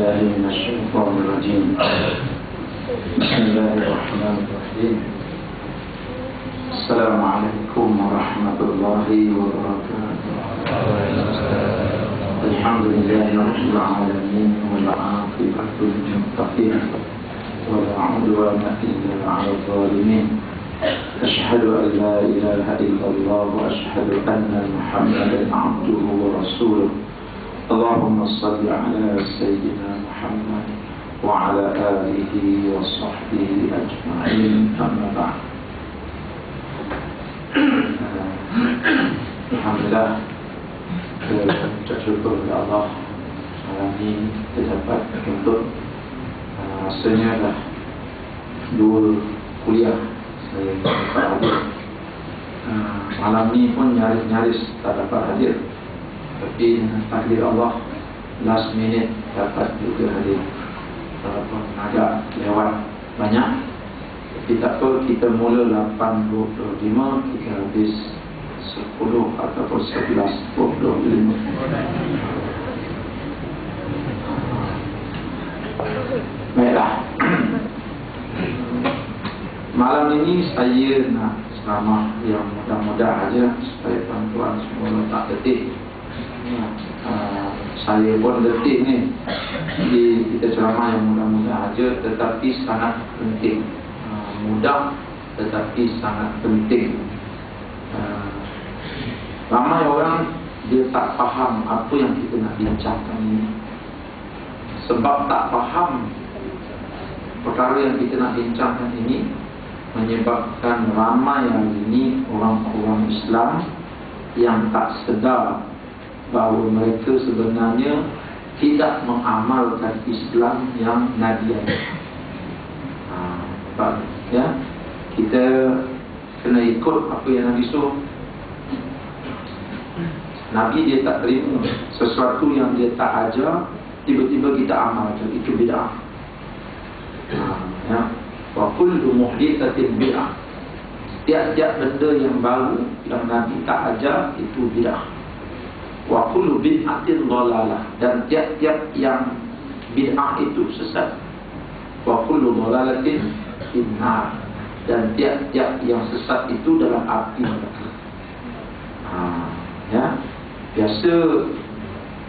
بالله من الشيطان الرجيم. بسم الله الرحمن الرحيم. السلام عليكم ورحمة الله وبركاته. الحمد لله رب العالمين والعاقبة للمتقين ولا عدوان إلا على الظالمين. أشهد أن لا إله إلا الله وأشهد أن محمدا عبده ورسوله. اللهم صل على سيدنا محمد وعلى آله وصحبه أجمعين. أما بعد. Alhamdulillah, kita syukur kepada Allah malam ini kita dapat untuk rasanya dah 2 kuliah saya dapat hadir. Malam ni pun nyaris-nyaris tak dapat hadir, tapi dengan takdir Allah last minute dapat juga hadir. Walaupun agak lewat banyak, tapi tak apa, kita mula 8.25, kita habis 10 ataupun 11.25. Baiklah. Malam ini saya nak ceramah yang mudah-mudah aja supaya tuan-tuan semua tak letih. Saya pun letih ni. Jadi kita ceramah yang mudah-mudah aja tetapi sangat penting. Mudah tetapi sangat penting. Ramai orang dia tak faham apa yang kita nak bincangkan ini. Sebab tak faham perkara yang kita nak bincangkan ini, menyebabkan ramai hari ini orang-orang Islam yang tak sedar bahawa mereka sebenarnya tidak mengamalkan Islam yang nabiani. Ya, kita kena ikut apa yang Nabi suruh. Nabi dia tak terima sesuatu yang dia tak ajar, tiba-tiba kita amalkan, itu bid'ah. Ya, wa kullu muhditsatin bid'ah. Tiap-tiap benda yang baru yang Nabi tak ajar itu bid'ah. Wa kullu bid'atin dhalalah, dan tiap-tiap yang bid'ah itu sesat. Wa kullu dhalalatin finnar, dan tiap-tiap yang sesat itu dalam api neraka. Ya, biasa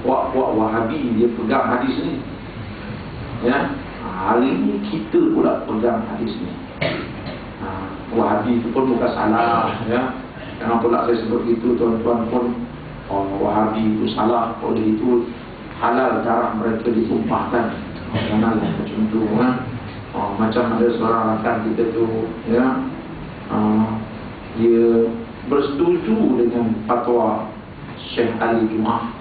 wak-wak Wahabi dia pegang hadis ni. Ya, hari ini kita pula pegang hadis ni. Wahabi itu pun bukan salah, ya. Jangan pula saya sebut itu, tuan-tuan pun Wahabi itu salah, oleh itu halal darah mereka ditumpahkan. Janganlah macam tu, kan. Macam ada seorang rakan kita tu, ya, dia bersetuju dengan fatwa Syekh Ali Jumaah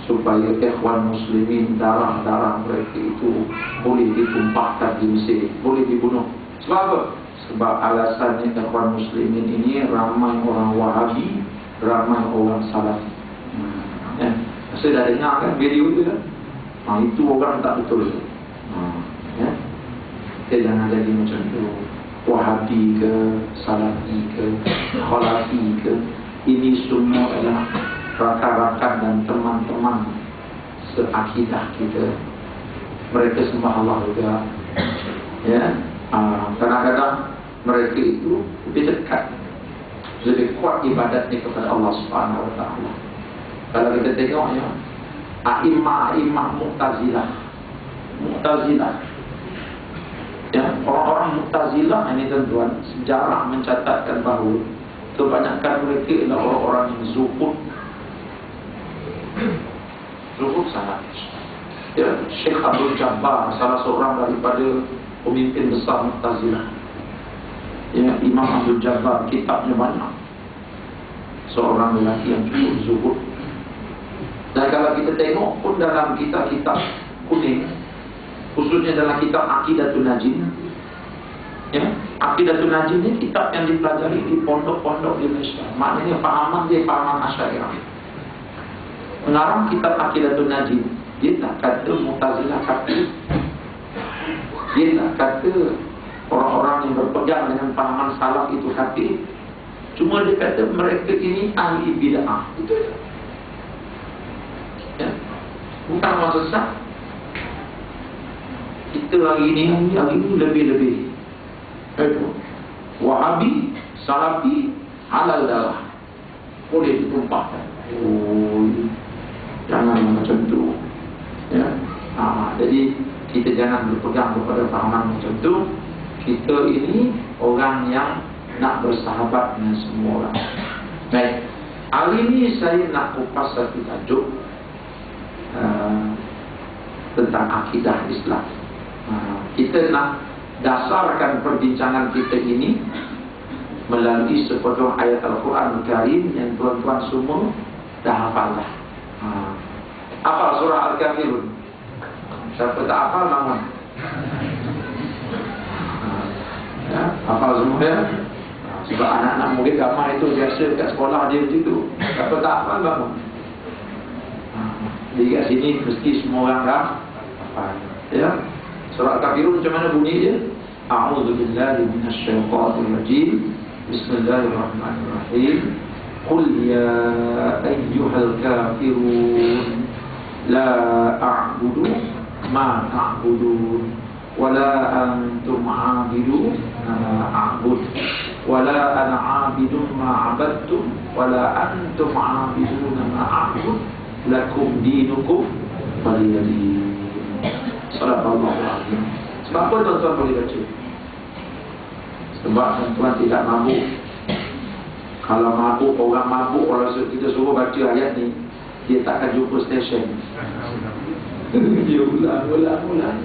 supaya ikhwan muslimin darah-darah mereka itu boleh ditumpahkan di Mesir, boleh dibunuh. Sebab apa? Sebab alasannya ikhwan muslimin ini ramai orang Wahabi, ramai orang Salafi. Ya, saya dah dengar kan video itu kan. Itu orang tak betul. Ya, kita jangan jadi macam tu. Wahabi ke, Salafi ke, Khalafi ke, ini semua adalah rakan-rakan dan teman-teman seakidah kita. Mereka sembah Allah juga. Ya, kadang-kadang mereka itu lebih dekat, lebih kuat ibadatnya kepada Allah Subhanahu Wa Taala. Kalau kita tengok, ya, a'imah Mu'tazilah, ya, orang-orang Mu'tazilah ini, tuan-tuan, sejarah mencatatkan bahawa kebanyakan mereka adalah orang-orang yang zuhud sangat. Ya, Syekh Abdul Jabbar salah seorang daripada pemimpin besar Mu'tazilah. Ya, Imam Abdul Jabbar kitabnya banyak. Seorang lelaki yang cukup zuhud. Dan kalau kita tengok pun dalam kitab-kitab kuning, khususnya dalam kitab Aqidatul Najin, ya, Aqidatul Najin ini kitab yang dipelajari di pondok-pondok di Malaysia. Maknanya fahaman dia fahaman Asy'ariyah. Mengarang kitab Aqidatul Najin, dia tak kata Mu'tazilah kafir. Dia tak kata orang-orang yang berpegang dengan fahaman salaf itu kafir. Cuma dia kata mereka ini ahli bid'ah. Itu ya. Bukan orang sesat. Kita hari ini lebih-lebih. Itu Wahabi, Salafi, halal darah, boleh ditumpahkan. Oh, jangan macam tu. Ya. Jadi kita jangan berpegang kepada fahaman macam tu. Kita ini orang yang nak bersahabat dengan semua orang. Baik, hari ini saya nak kupas satu tajuk tentang akidah Islam. Kita nak dasarkan perbincangan kita ini melalui sepotong ayat Al-Quran Karim yang tuan-tuan semua dah hafal dah. Hafal surah Al-Kafirun? Siapa tak hafal bangun? Ya, hafal semua ya? Sebab anak-anak murid ramai itu biasa kat sekolah dia begitu. Siapa tak hafal bangun? Jadi kat sini mesti semua orang dah hafal. Ya? Surah Al-Kafirun macam mana bunyi dia? A'udzu billahi minasyaitonir rajim. Bismillahirrahmanirrahim. Qul ya ayyuhal kafirun la a'budu ma ta'budun wa la antum 'abidun ma a'bud wa la ana 'abidun ma 'abadtum wa la antum 'abidun ma a'bud lakum dinukum waliyadin. Subhanallah. Sebab apa tuan-tuan boleh baca? Sebab tuan-tuan tidak mabuk. Kalau mabuk, orang mabuk, kalau kita suruh baca ayat ni, dia takkan jumpa stesen. Dia ulang.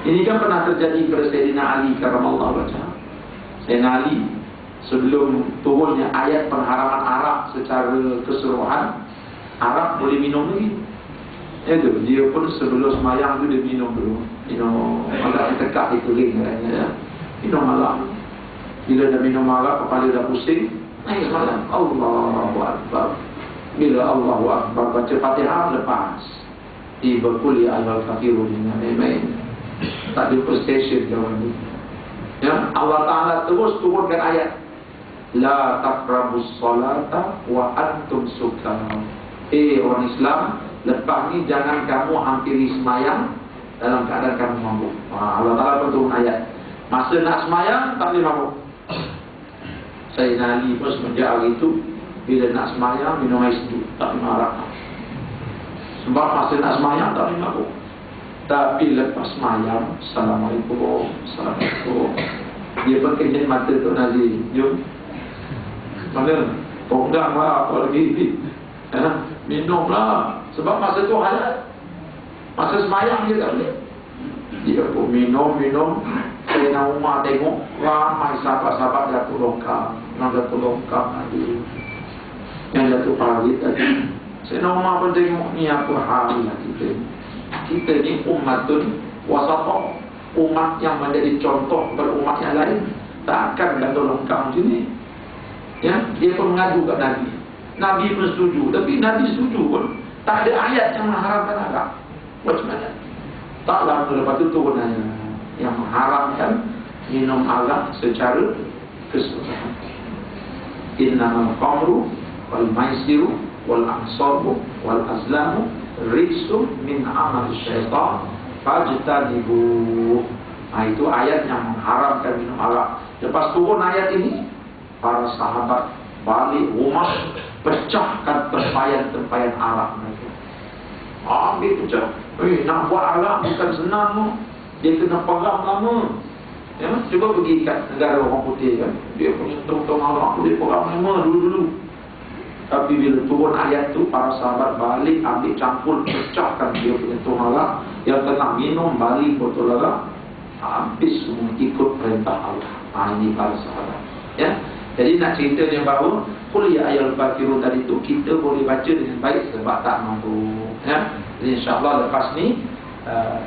Ini kan pernah terjadi pada Sayyidina Ali karamallahu wajhah. Sayyidina Ali sebelum turunnya ayat pengharaman arak secara keseluruhan, arak boleh minum lagi. Itu dia pun sebelum semayang tu dia minum dulu. Minum agak tekak di teling katanya ya. Minum arak. Bila dah minum arak, kepala dah pusing, naik semayang. Allahu Akbar. Bila Allahu Akbar baca Fatihah lepas. Tiba kuliah al-kafirun main-main. Tak ada prestation kawan ni. Ya, Allah Taala terus turunkan ayat. La taqrabus salata wa antum sukara. Orang Islam, lepas ni jangan kamu hampiri semayang dalam keadaan kamu mabuk. Allah Ta'ala pun turun ayat. Masa nak semayang tak boleh mabuk. Sayyidina Ali pun semenjak hari itu, bila nak semayang minum air sejuk, tak minum arak. Sebab masa nak semayang tak boleh mabuk. Tapi lepas semayang, Assalamualaikum, Assalamualaikum, dia pun kejut mata Tok Nazir. Jom, mana? Ponggang lah apa lagi. Minumlah. Sebab masa tu halal. Masa semayang dia tak boleh. Dia pun minum. Sayyidina Umar tengok ramai sahabat-sahabat jatuh longkang. Yang jatuh longkang tadi, yang jatuh parit tadi. Sayyidina Umar pun tengok, ni apa hal lah kita. Kita ni ummatun wasatah, umat yang menjadi contoh kepada umat yang lain. Takkan jatuh longkang macam ni. Ya, dia pun mengadu kat Nabi. Nabi pun setuju. Tapi Nabi setuju pun tak ada ayat yang mengharamkan arak. Macam mana? Tak lama lepas itu turun ayat yang mengharamkan minum arak secara keseluruhan. Innamal khamru wal maisiru wal ansabu wal azlamu rijsun min amal syaitan fajtanibuh. Itu ayat yang mengharamkan minum arak. Lepas turun ayat ini, para sahabat balik rumah, pecahkan tempayan-tempayan arak mereka. Ambil pecah. Nak buat arak bukan senang tu. Dia kena pegang lama. Ya, cuba pergi kat negara orang putih kan, dia punya tong-tong arak dia pegang lama dulu-dulu. Tapi bila turun ayat tu, para sahabat balik ambil campur, pecahkan dia punya tong arak. Yang tengah minum balik botol arak, habis semua ikut perintah Allah. Ini para sahabat. Ya. Jadi nak cerita yang baru, kuliah ayat Al-Kafirun tadi tu kita boleh baca dengan baik sebab tak mabuk. Ya. Jadi insyaAllah lepas ni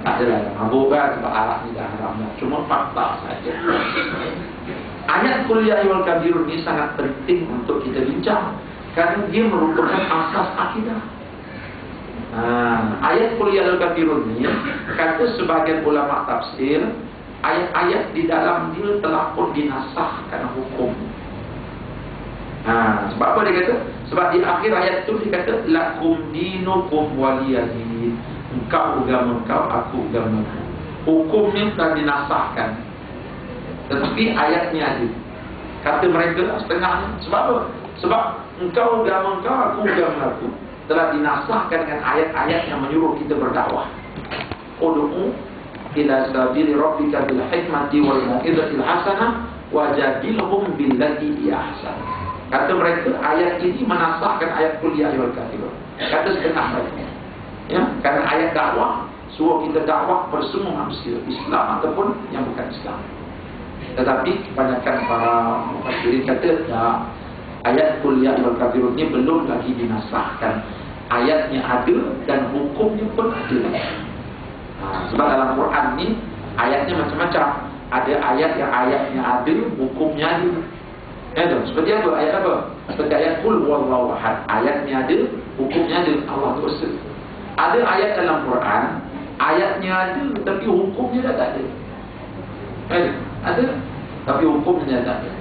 tak adalah mabuk kan, sebab arak ni dah haram dah. Cuma fakta saja. Ayat kuliah ayat Al-Kafirun ni sangat penting untuk kita bincang, kerana dia merupakan asas akidah. Ayat kuliah Al-Kafirun ni kata sebagian ulama tafsir, ayat-ayat di dalam dia telah pun dinasahkan hukum. Sebab apa dia kata? Sebab di akhir ayat itu dia kata lakum dinukum waliyadin. Engkau agama engkau, aku agama aku. hukumnya sudah dinasahkan, tetapi ayatnya ada. Kata mereka setengahnya. Sebab apa? Sebab engkau agama engkau, aku agama aku telah dinasahkan dengan ayat-ayat yang menyuruh kita berdakwah. Ud'u ila sabili rabbika bil hikmati wal mau'izatil hasanah wajadilhum billati hiya ahsan. Kata mereka ayat ini menasahkan ayat qul ya ayyuhal kafirun. Kata setengah mereka. Ya, karena ayat dakwah suruh kita dakwah pada semua manusia, Islam ataupun yang bukan Islam. Tetapi kebanyakan para mufassirin kata ayat qul ya ayyuhal kafirun ini belum lagi dinasahkan. Ayatnya ada dan hukumnya pun ada. Sebab dalam Quran ni ayatnya macam-macam. Ada ayat yang ayatnya ada, hukumnya ada. Ya, seperti apa? Ayat apa? Seperti ayat qul huwallahu ahad. Ayatnya ada, hukumnya ada. Allah Ta'ala. Ada ayat dalam Quran, ayatnya ada tapi hukumnya dah tak ada. Ada tapi hukumnya tak ada.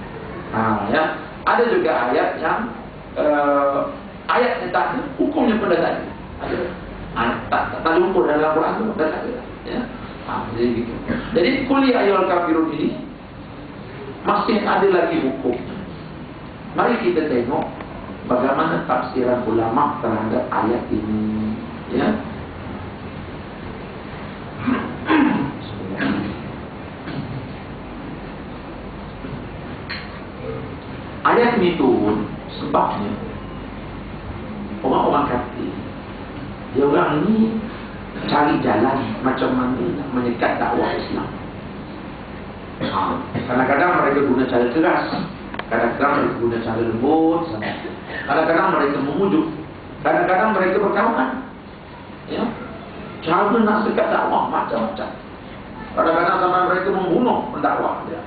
Ya. Ada juga ayat yang ayatnya tak ada, hukumnya pun dah tak ada. Ada. Tak lumpur dalam Quran tu dah tak ada. Ya. Jadi begitu. Jadi qul ya ayyuhal kafirun ini masih ada lagi hukumnya. Mari kita tengok bagaimana tafsiran ulama terhadap ayat ini. Ya. Ayat ini turun sebabnya orang-orang kafir, dia orang ini cari jalan macam mana nak menyekat dakwah Islam. Kadang-kadang mereka guna cara keras, kadang-kadang mereka guna cara lembut, kadang-kadang mereka memujuk, kadang-kadang mereka berkawan. Ya, cara nak sekat dakwah macam-macam. Kadang-kadang sampai mereka membunuh pendakwah dia.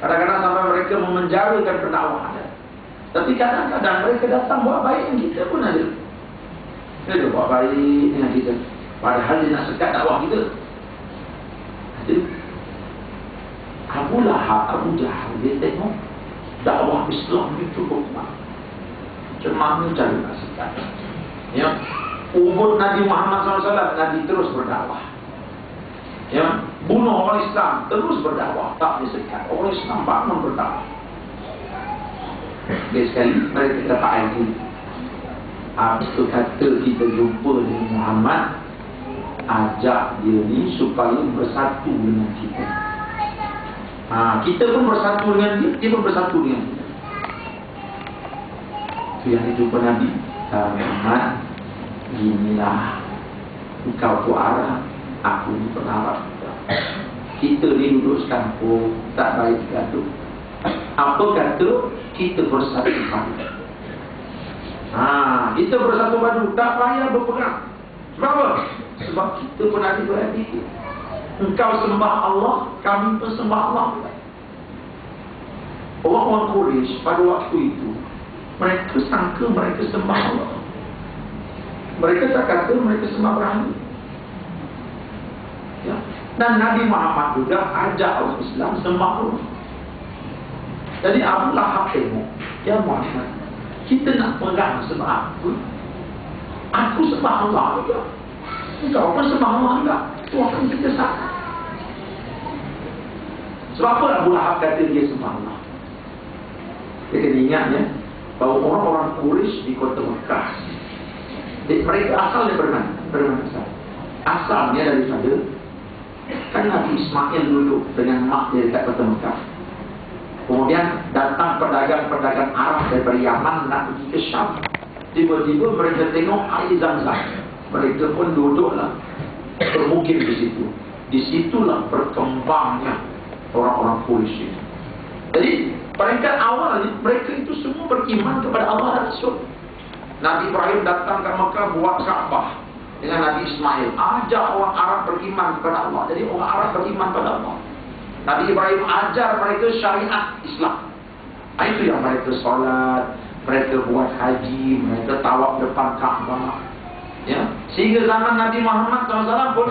Kadang-kadang sampai mereka memenjarakan pendakwah dia. Tapi kadang-kadang mereka datang buat baik dengan kita pun ada. Dia buat baik dengan kita, padahal dia nak sekat dakwah kita. Ada. Abu Lahab, Abu Jahal, dia tengok dakwah Islam itu berkuat. Macam mana cara nak sekat? Ya. Ubud Nabi Muhammad SAW, Nabi terus berdakwah. Ya, bunuh orang Islam, terus berdakwah, tak disekat. Orang Islam bangun berdakwah. Sekali mereka dapat idea. Apa kata kita jumpa dengan Muhammad, ajak dia ni supaya bersatu dengan kita. Kita pun bersatu dengan dia, dia pun bersatu dengan kita. Itu yang dijumpa Nabi. Muhammad, inilah engkau tu arah, aku ni penarap. Kita ni duduk sekampung, tak baik gaduh. Apa kata kita bersatu padu? Kita bersatu padu, tak payah berperang. Sebab apa? Sebab kita pun ada beradik. Engkau sembah Allah, kami pun sembah Allah. Orang-orang Quraisy pada waktu itu, mereka sangka mereka sembah Allah. Mereka tak kata mereka sembah berhala. Ya. Dan Nabi Muhammad juga ajak orang Islam sembah Allah. Jadi Abu Lahab tengok, ya Muhammad, kita nak perang sebab apa? Aku sembah Allah juga, engkau pun sembah Allah juga. Tuhan kita sama. Sebab apa Abu Lahab kata dia sembah Allah? Dia kena ingat ya, bahawa orang-orang Quraisy di kota Mekah, mereka asal daripada mana? Asalnya daripada, kan Nabi Ismail duduk dengan mak dia dekat kota Mekah. Kemudian datang pedagang-pedagang Arab daripada Yaman nak pergi ke Syam. Tiba-tiba mereka tengok air Zam-Zam. Mereka pun duduklah bermukim di situ. Disitulah berkembangnya orang-orang Quraisy. Jadi peringkat awal mereka itu semua beriman kepada Allah dan Rasul. Nabi Ibrahim datang ke Mekah buat Kaabah dengan Nabi Ismail, ajak orang Arab beriman kepada Allah. Jadi orang Arab beriman kepada Allah. Nabi Ibrahim ajar mereka syariat Islam. Itu yang mereka solat, mereka buat haji, mereka tawaf depan Kaabah. Ya, sehingga zaman Nabi Muhammad SAW pun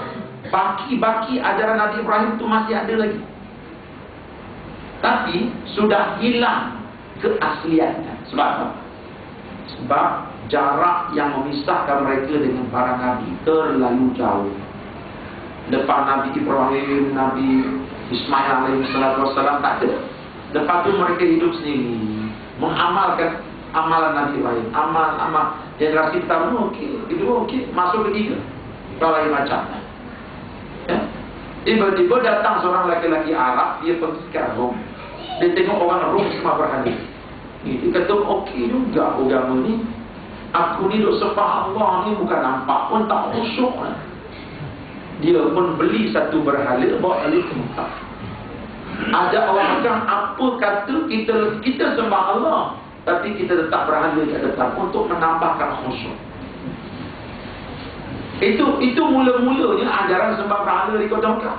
baki-baki ajaran Nabi Ibrahim itu masih ada lagi. Tapi sudah hilang keasliannya. Sebab apa? Sebab jarak yang memisahkan mereka dengan para nabi terlalu jauh. Depan Nabi Ibrahim, Nabi Ismail alaihissalam tak ada. Lepas tu mereka hidup sendiri, mengamalkan amalan Nabi Ibrahim, amal generasi pertama okey, kedua okey, masuk ketiga kalau lain macam. Ya? Tiba-tiba datang seorang laki-laki Arab, dia pergi ke Rom. Dia tengok orang Rom semua berhala. Dia kata okey juga agama ni. Aku ni duk sembah Allah ni bukan nampak pun tak khusyuk. Dia pun beli satu berhala bawa balik ke Mekah. Ada orang Mekah, apa kata kita sembah Allah, tapi kita letak berhala kat depan untuk menambahkan khusyuk. Itu mula-mulanya ajaran sembah berhala di Kota Mekah.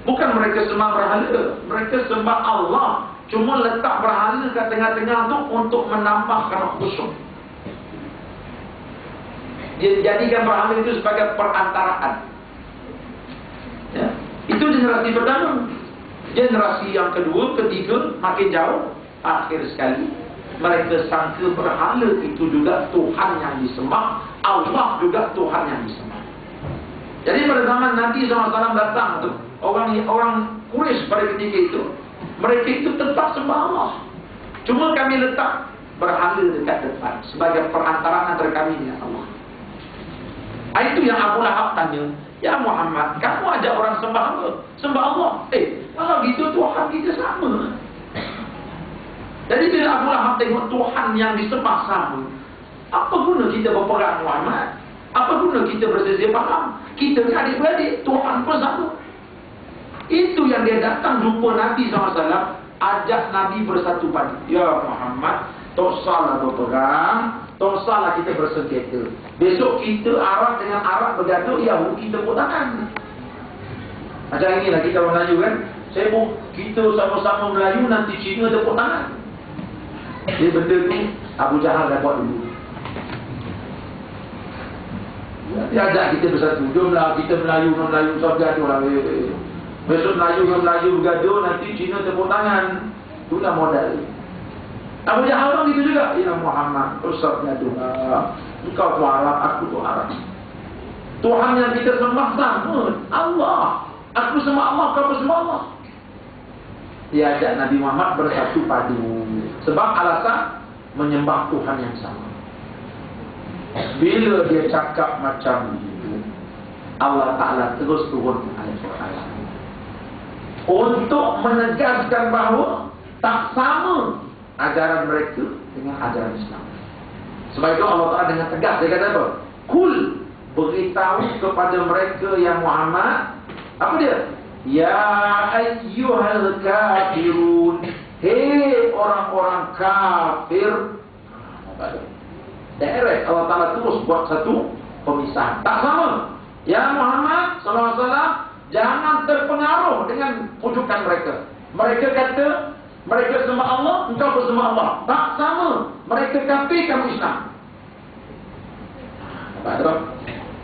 Bukan mereka sembah berhala, mereka sembah Allah, cuma letak berhala kat tengah-tengah tu untuk menambahkan khusyuk. Dia jadikan berhala itu sebagai perantaraan. Ya. Itu generasi pertama. Generasi yang kedua, ketiga, makin jauh. Akhir sekali mereka sangka berhala itu juga Tuhan yang disembah, Allah juga Tuhan yang disembah. Jadi pada zaman Nabi SAW datang tu, orang Quraisy pada ketika itu, mereka itu tetap sembah Allah, cuma kami letak berhala dekat depan sebagai perantaraan antara kami dengan Allah. Itu yang Abu Lahab tanya, ya Muhammad, kamu ajak orang sembah apa? Sembah Allah. Kalau gitu Tuhan kita sama. Jadi bila Abu Lahab tengok Tuhan yang disembah sama, apa guna kita berperang Muhammad? Apa guna kita berselisih faham? Kita ni adik-beradik, Tuhan pun sama. Itu yang dia datang jumpa Nabi SAW, ajak Nabi bersatu padu. Ya Muhammad, tak salah berperang, tak salah kita bersengketa. Besok kita Arab dengan Arab bergaduh, Yahudi tepuk tangan. Macam inilah kita orang Melayu kan. Kita sama-sama Melayu, nanti Cina tepuk tangan. Jadi benda ni Abu Jahal dah buat dulu. Dia ajak kita bersatu. Jomlah kita Melayu so bergaduh lah. Besok Melayu bergaduh, nanti Cina tepuk tangan. Itulah modal. Abu Jahal orang gitu juga. Ya Muhammad, usah bergaduh. Engkau tu Arab, aku tu Arab. Tuhan yang kita sembah sama, Allah. Aku sembah Allah, kau sembah Allah. Dia ajak Nabi Muhammad bersatu padu. Sebab alasan menyembah Tuhan yang sama. Bila dia cakap macam itu, Allah Ta'ala terus turun ayat Quran untuk menegaskan bahawa tak sama ajaran mereka dengan ajaran Islam. Sebab itu Allah Ta'ala dengan tegas dia kata apa? Kul, beritahu kepada mereka yang Muhammad, apa dia? Ya ayyuhal kafirun, hei orang-orang kafir. Direct Allah Ta'ala terus buat satu pemisahan. Tak sama. Ya Muhammad SAW, jangan terpengaruh dengan pujukan mereka. Mereka kata mereka sembah Allah, engkau bersembah Allah. Tak sama. Mereka kafir, kamu Islam.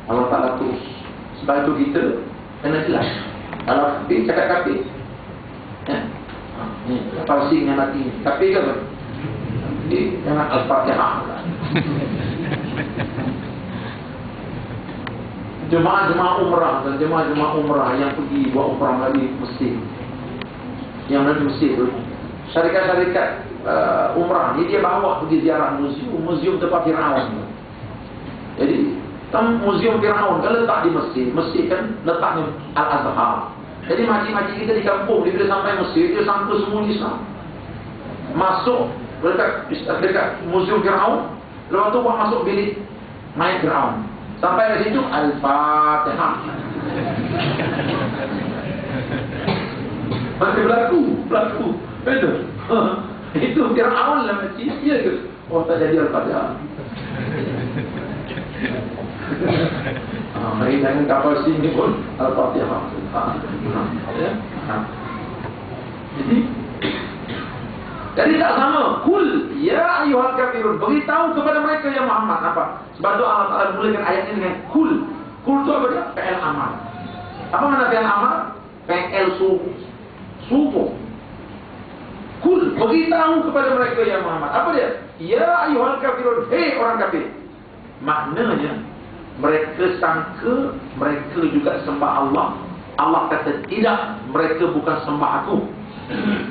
Allah Ta'ala terus. Sebab itu kita kena jelas. Kalau kafir, cakap kafir. Ni kapal sing yang mati ni. Kafir ke apa? Jangan Al-Fatihah. Jemaah-jemaah umrah dan jemaah-jemaah umrah yang pergi buat umrah dari Mesir, yang dari Mesir tu, syarikat-syarikat umrah ni dia bawa pergi ziarah muzium tempat Firaun. Jadi muzium Firaun kalau letak di Mesir, Mesir kan letaknya Al-Azhar. Jadi makcik-makcik kita di kampung, dia bila sampai Mesir, dia sangka semua Islam. Masuk dekat muzium Firaun, lepas tu buat masuk bilik main Firaun. Sampai di situ Al-Fatihah. Masih berlaku. Betul. Itu Firaun lah makcik. Ya ke? Oh, tak jadi Al-Fatihah. Mari jangan kapal sini pun Al-Fatihah. Jadi tak sama. Kul ya ayyuhal kafirun, beritahu kepada mereka ya Muhammad. Apa? Sebab tu Allah Ta'ala mulakan ayat ini dengan kul. Kul itu apa dia? Fi'il amal. Apa makna fi'il amal? Fi'il subuh. Kul, beritahu kepada mereka ya Muhammad. Apa dia? Ya ayyuhal kafirun, hei orang kafir. Maknanya Mereka sangka mereka juga sembah Allah. Allah kata tidak, mereka bukan sembah aku.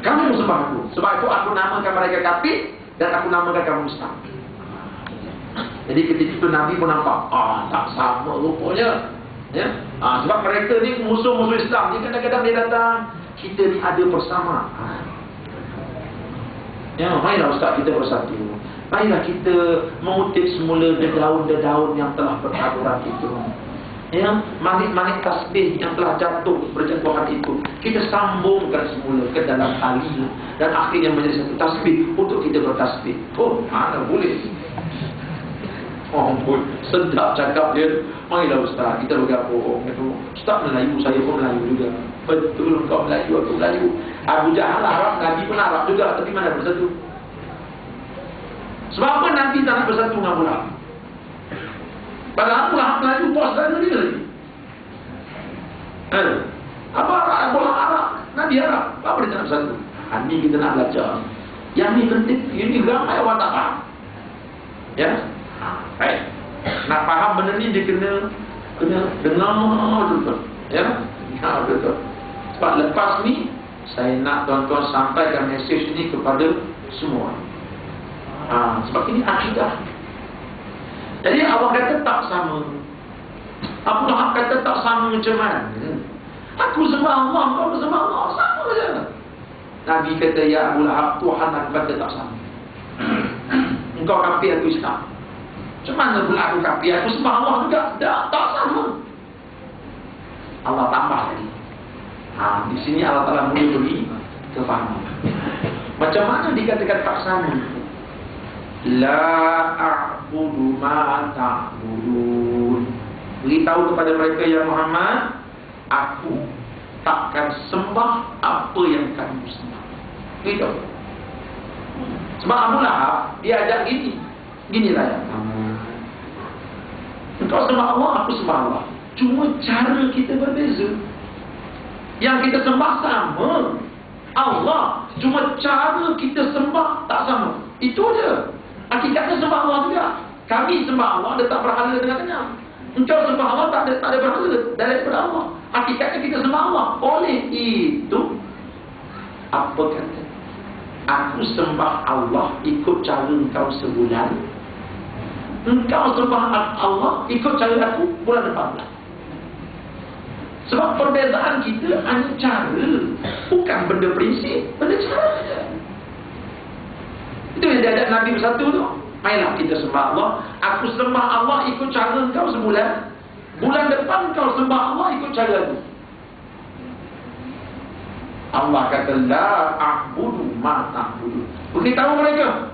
Kamu sembah aku. Sebab itu aku namakan mereka kafir dan aku namakan kamu Islam. Jadi ketika itu Nabi pun nampak, tak sama rupanya. Ya? Sebab mereka ni musuh-musuh Islam. Jadi kadang-kadang dia datang, kita ni ada persamaan. Ya, marilah Ustaz kita bersatu. Marilah kita mengutip semula dedaun-dedaun yang telah bertaburan itu. Ya, manik-manik tasbih yang telah jatuh berjatuhan itu kita sambungkan semula ke dalam tali dan akhirnya menjadi satu tasbih untuk kita bertasbih. Mana boleh. Ampun, sedap cakap dia. Marilah Ustaz kita bergabung. Ustaz Melayu, saya pun Melayu juga. Betul, kau Melayu, aku Melayu. Abu Jahal Arab, Nabi pun Arab juga. Tapi mana bersatu? Sebab apa Nabi tak nak bersatu dengan Abu Lahab? Padahal Abu Lahab Melayu, bos dan dia lagi. Apa Abu Lahab Arab, Nabi Arab. Apa dia tak nak bersatu? Ini kita nak belajar. Yang ni penting, ini ramai orang tak faham. Ya? Baik. Nak faham benda ni dia kena dengar betul-betul. Ya? Betul. Sebab lepas ni saya nak tuan-tuan sampaikan mesej ni kepada semua. Sebab ini akidah. Jadi Allah kata tak sama. Abu Lahab kata tak sama macam mana. Aku sembah Allah, kau sembah Allah, sama saja. Nabi kata, ya Abu Lahab, Tuhan aku kata tak sama. Engkau kafir, aku Islam. Macam mana pula aku kafir, aku sembah Allah juga. Tak sama. Allah tambah lagi. Di sini Allah Ta'ala mulai beri kefahaman. Macam mana dikatakan tak sama? La a'budu ma ta'budun. Beritahu kepada mereka, ya Muhammad, aku takkan sembah apa yang kamu sembah. Beritahu. Sebab Abu Lahab dia ajak ginilah ya. Engkau sembah Allah, aku sembah Allah. Cuma cara kita berbeza. Yang kita sembah sama Allah, cuma cara kita sembah tak sama. Itu je. Hakikatnya sembah Allah juga. Kami sembah Allah, dia tak berhala dengan kenyang. Engkau sembah Allah, tak ada berhala daripada Allah. Hakikatnya kita sembah Allah. Oleh itu, apa kata? Aku sembah Allah ikut cara engkau sebulan. Engkau sembah Allah ikut cara aku bulan depan. Sebab perbezaan kita hanya cara, bukan benda prinsip, benda cara saja. Itu yang dia ajak Nabi bersatu tu. Marilah kita sembah Allah. Aku sembah Allah ikut cara engkau sebulan. Bulan depan kau sembah Allah ikut cara aku. Allah kata, la a'budu ma ta'budu. Beritahu mereka,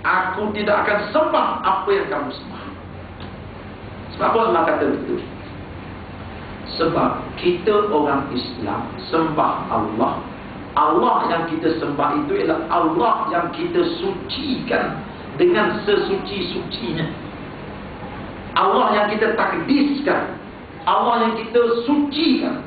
aku tidak akan sembah apa yang kamu sembah. Sebab apa Allah kata begitu? Sebab kita orang Islam sembah Allah. Allah yang kita sembah itu ialah Allah yang kita sucikan dengan sesuci-sucinya. Allah yang kita takdiskan, Allah yang kita sucikan.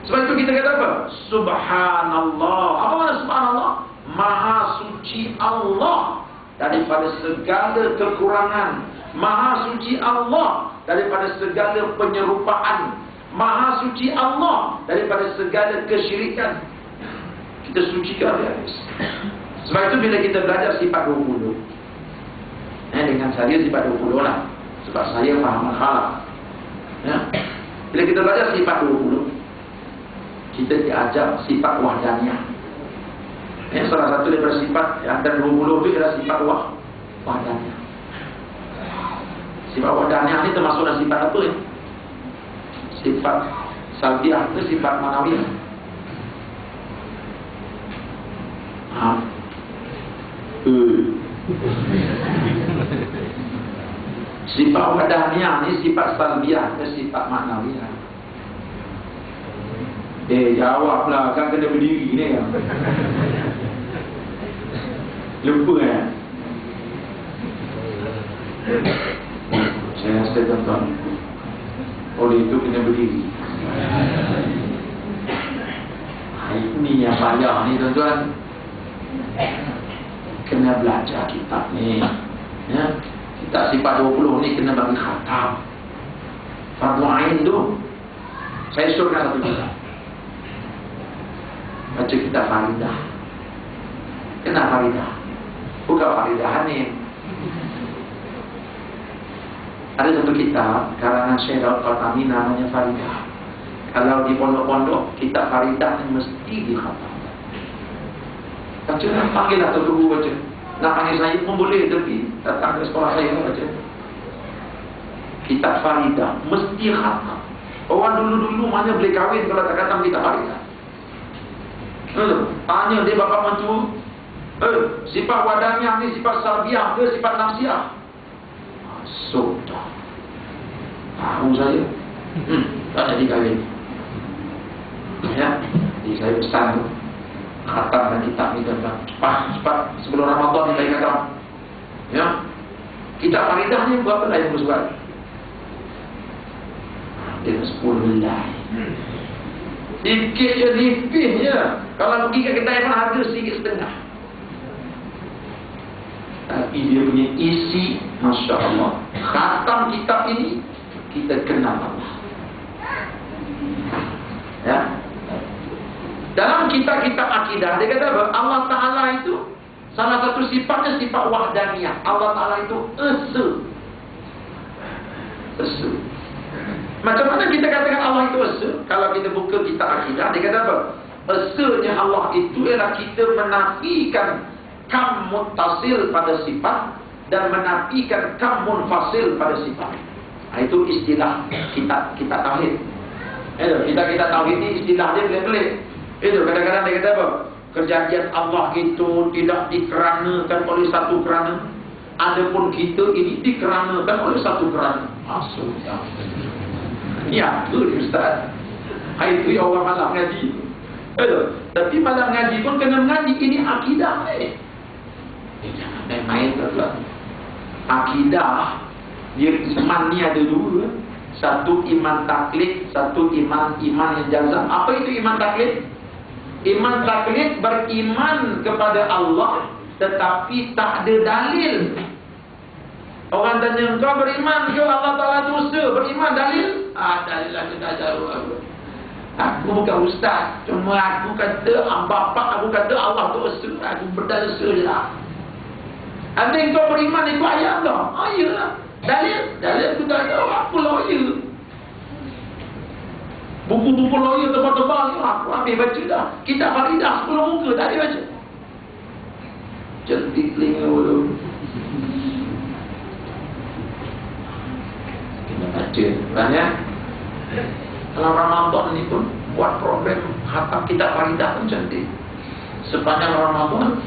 Sebab itu kita kata apa? Subhanallah. Apa makna subhanallah? Maha suci Allah daripada segala kekurangan. Maha suci Allah daripada segala penyerupaan. Maha suci Allah daripada segala kesyirikan. Kita sucikan dia. Sebab itu bila kita belajar sifat 20, dengan saya sifat 20 lah. Sebab saya faham akhlak. Bila kita belajar sifat 20, kita diajar sifat wahdaniyah. Salah satu daripada sifat yang ada 20 itu adalah sifat wahdaniyah. Sifat wahdaniyah ini termasuk dalam sifat apa ya? Sifat salbiah itu sifat manawiyah. Sifat wahdaniyah ini sifat salbiah itu sifat manawiyah. Jawablah, kan kena berdiri ni kan. Lupa kan? Saya rasa tuan-tuan, oleh itu kena berdiri. Ini yang payah ni tuan-tuan. Kena belajar kitab ni. Kitab sifat 20 ni kena bagi khatam. Fardu ain tu saya suruhkan 1 juta. Baca kitab Faridah. Kenapa Faridah? Bukan Faridah Hanim. Ada satu kitab karangan Syekh Daud Fatami namanya Faridah. Kalau di pondok-pondok kitab Faridah ni mesti dikhatam. Baca lah, panggillah tu guru baca. Nak panggil saya pun boleh, tapi datang ke sekolah saya baca. Kitab Faridah mesti khatam. Orang dulu-dulu mana boleh kahwin kalau tak khatam kitab Faridah. Tanya dia bapa mentua, sifat wadaniah ni sifat salbiah ke sifat nafsiah? Sudah tahu saya, tak jadi kahwin. Ya, jadi saya pesan tu khatamkan kitab ni tuan-tuan. Cepat sebelum Ramadan ni saya khatam. Ya, kitab Faridah ni berapa lah yang bersurat? Dia 10 helai. Sikit je, nipis je. Kalau pergi kat kedai pun harga RM1.50. Tapi dia punya isi, Masya Allah, khatam kitab ini kita kenal Allah. Ya. Dalam kitab-kitab akidah dia kata apa? Allah Ta'ala itu salah satu sifatnya sifat wahdaniyah. Allah Ta'ala itu esa. Macam mana kita katakan Allah itu esa? Kalau kita buka kitab akidah, dia kata apa? Esanya Allah itu ialah kita menafikan kam muttasil pada sifat dan menafikan kam munfasil pada sifat. Itu istilah kita tauhid. Kita tauhid ni istilah dia pelik-pelik. Itu kadang-kadang dia kata apa? Kejadian Allah itu tidak dikeranakan oleh satu kerana. Adapun kita ini dikeranakan oleh satu kerana. Maksudnya ya, tu Ustaz. Itu yang orang malam ngaji. Tapi malam ngaji pun kena mengaji. Ini akidah ni. Jangan main-main tuan-tuan. Akidah dia iman ni ada 2. Satu iman taklid, satu iman yang jazam. Apa itu iman taklid? Iman taklid beriman kepada Allah tetapi tak ada dalil. Orang tanya, kau beriman ke Allah Ta'ala dosa? Beriman dalil? Dalil lah kita jawab. Aku bukan ustaz. Cuma aku kata, bapak aku kata Allah dosa. Aku berdosa je lah. Ada yang kau beriman ikut ayat kau? Iyalah. Dalil? Dalil aku tak tahu. Apa lawyer? Buku-buku lawyer tebal-tebal ni aku ambil baca dah. Kitab Faridah 10 muka tak ada baca. Cantik telinga dulu. Baca banyak. Kalau Ramadan ni pun buat program khatam kitab Faridah pun cantik. Sepanjang Ramadan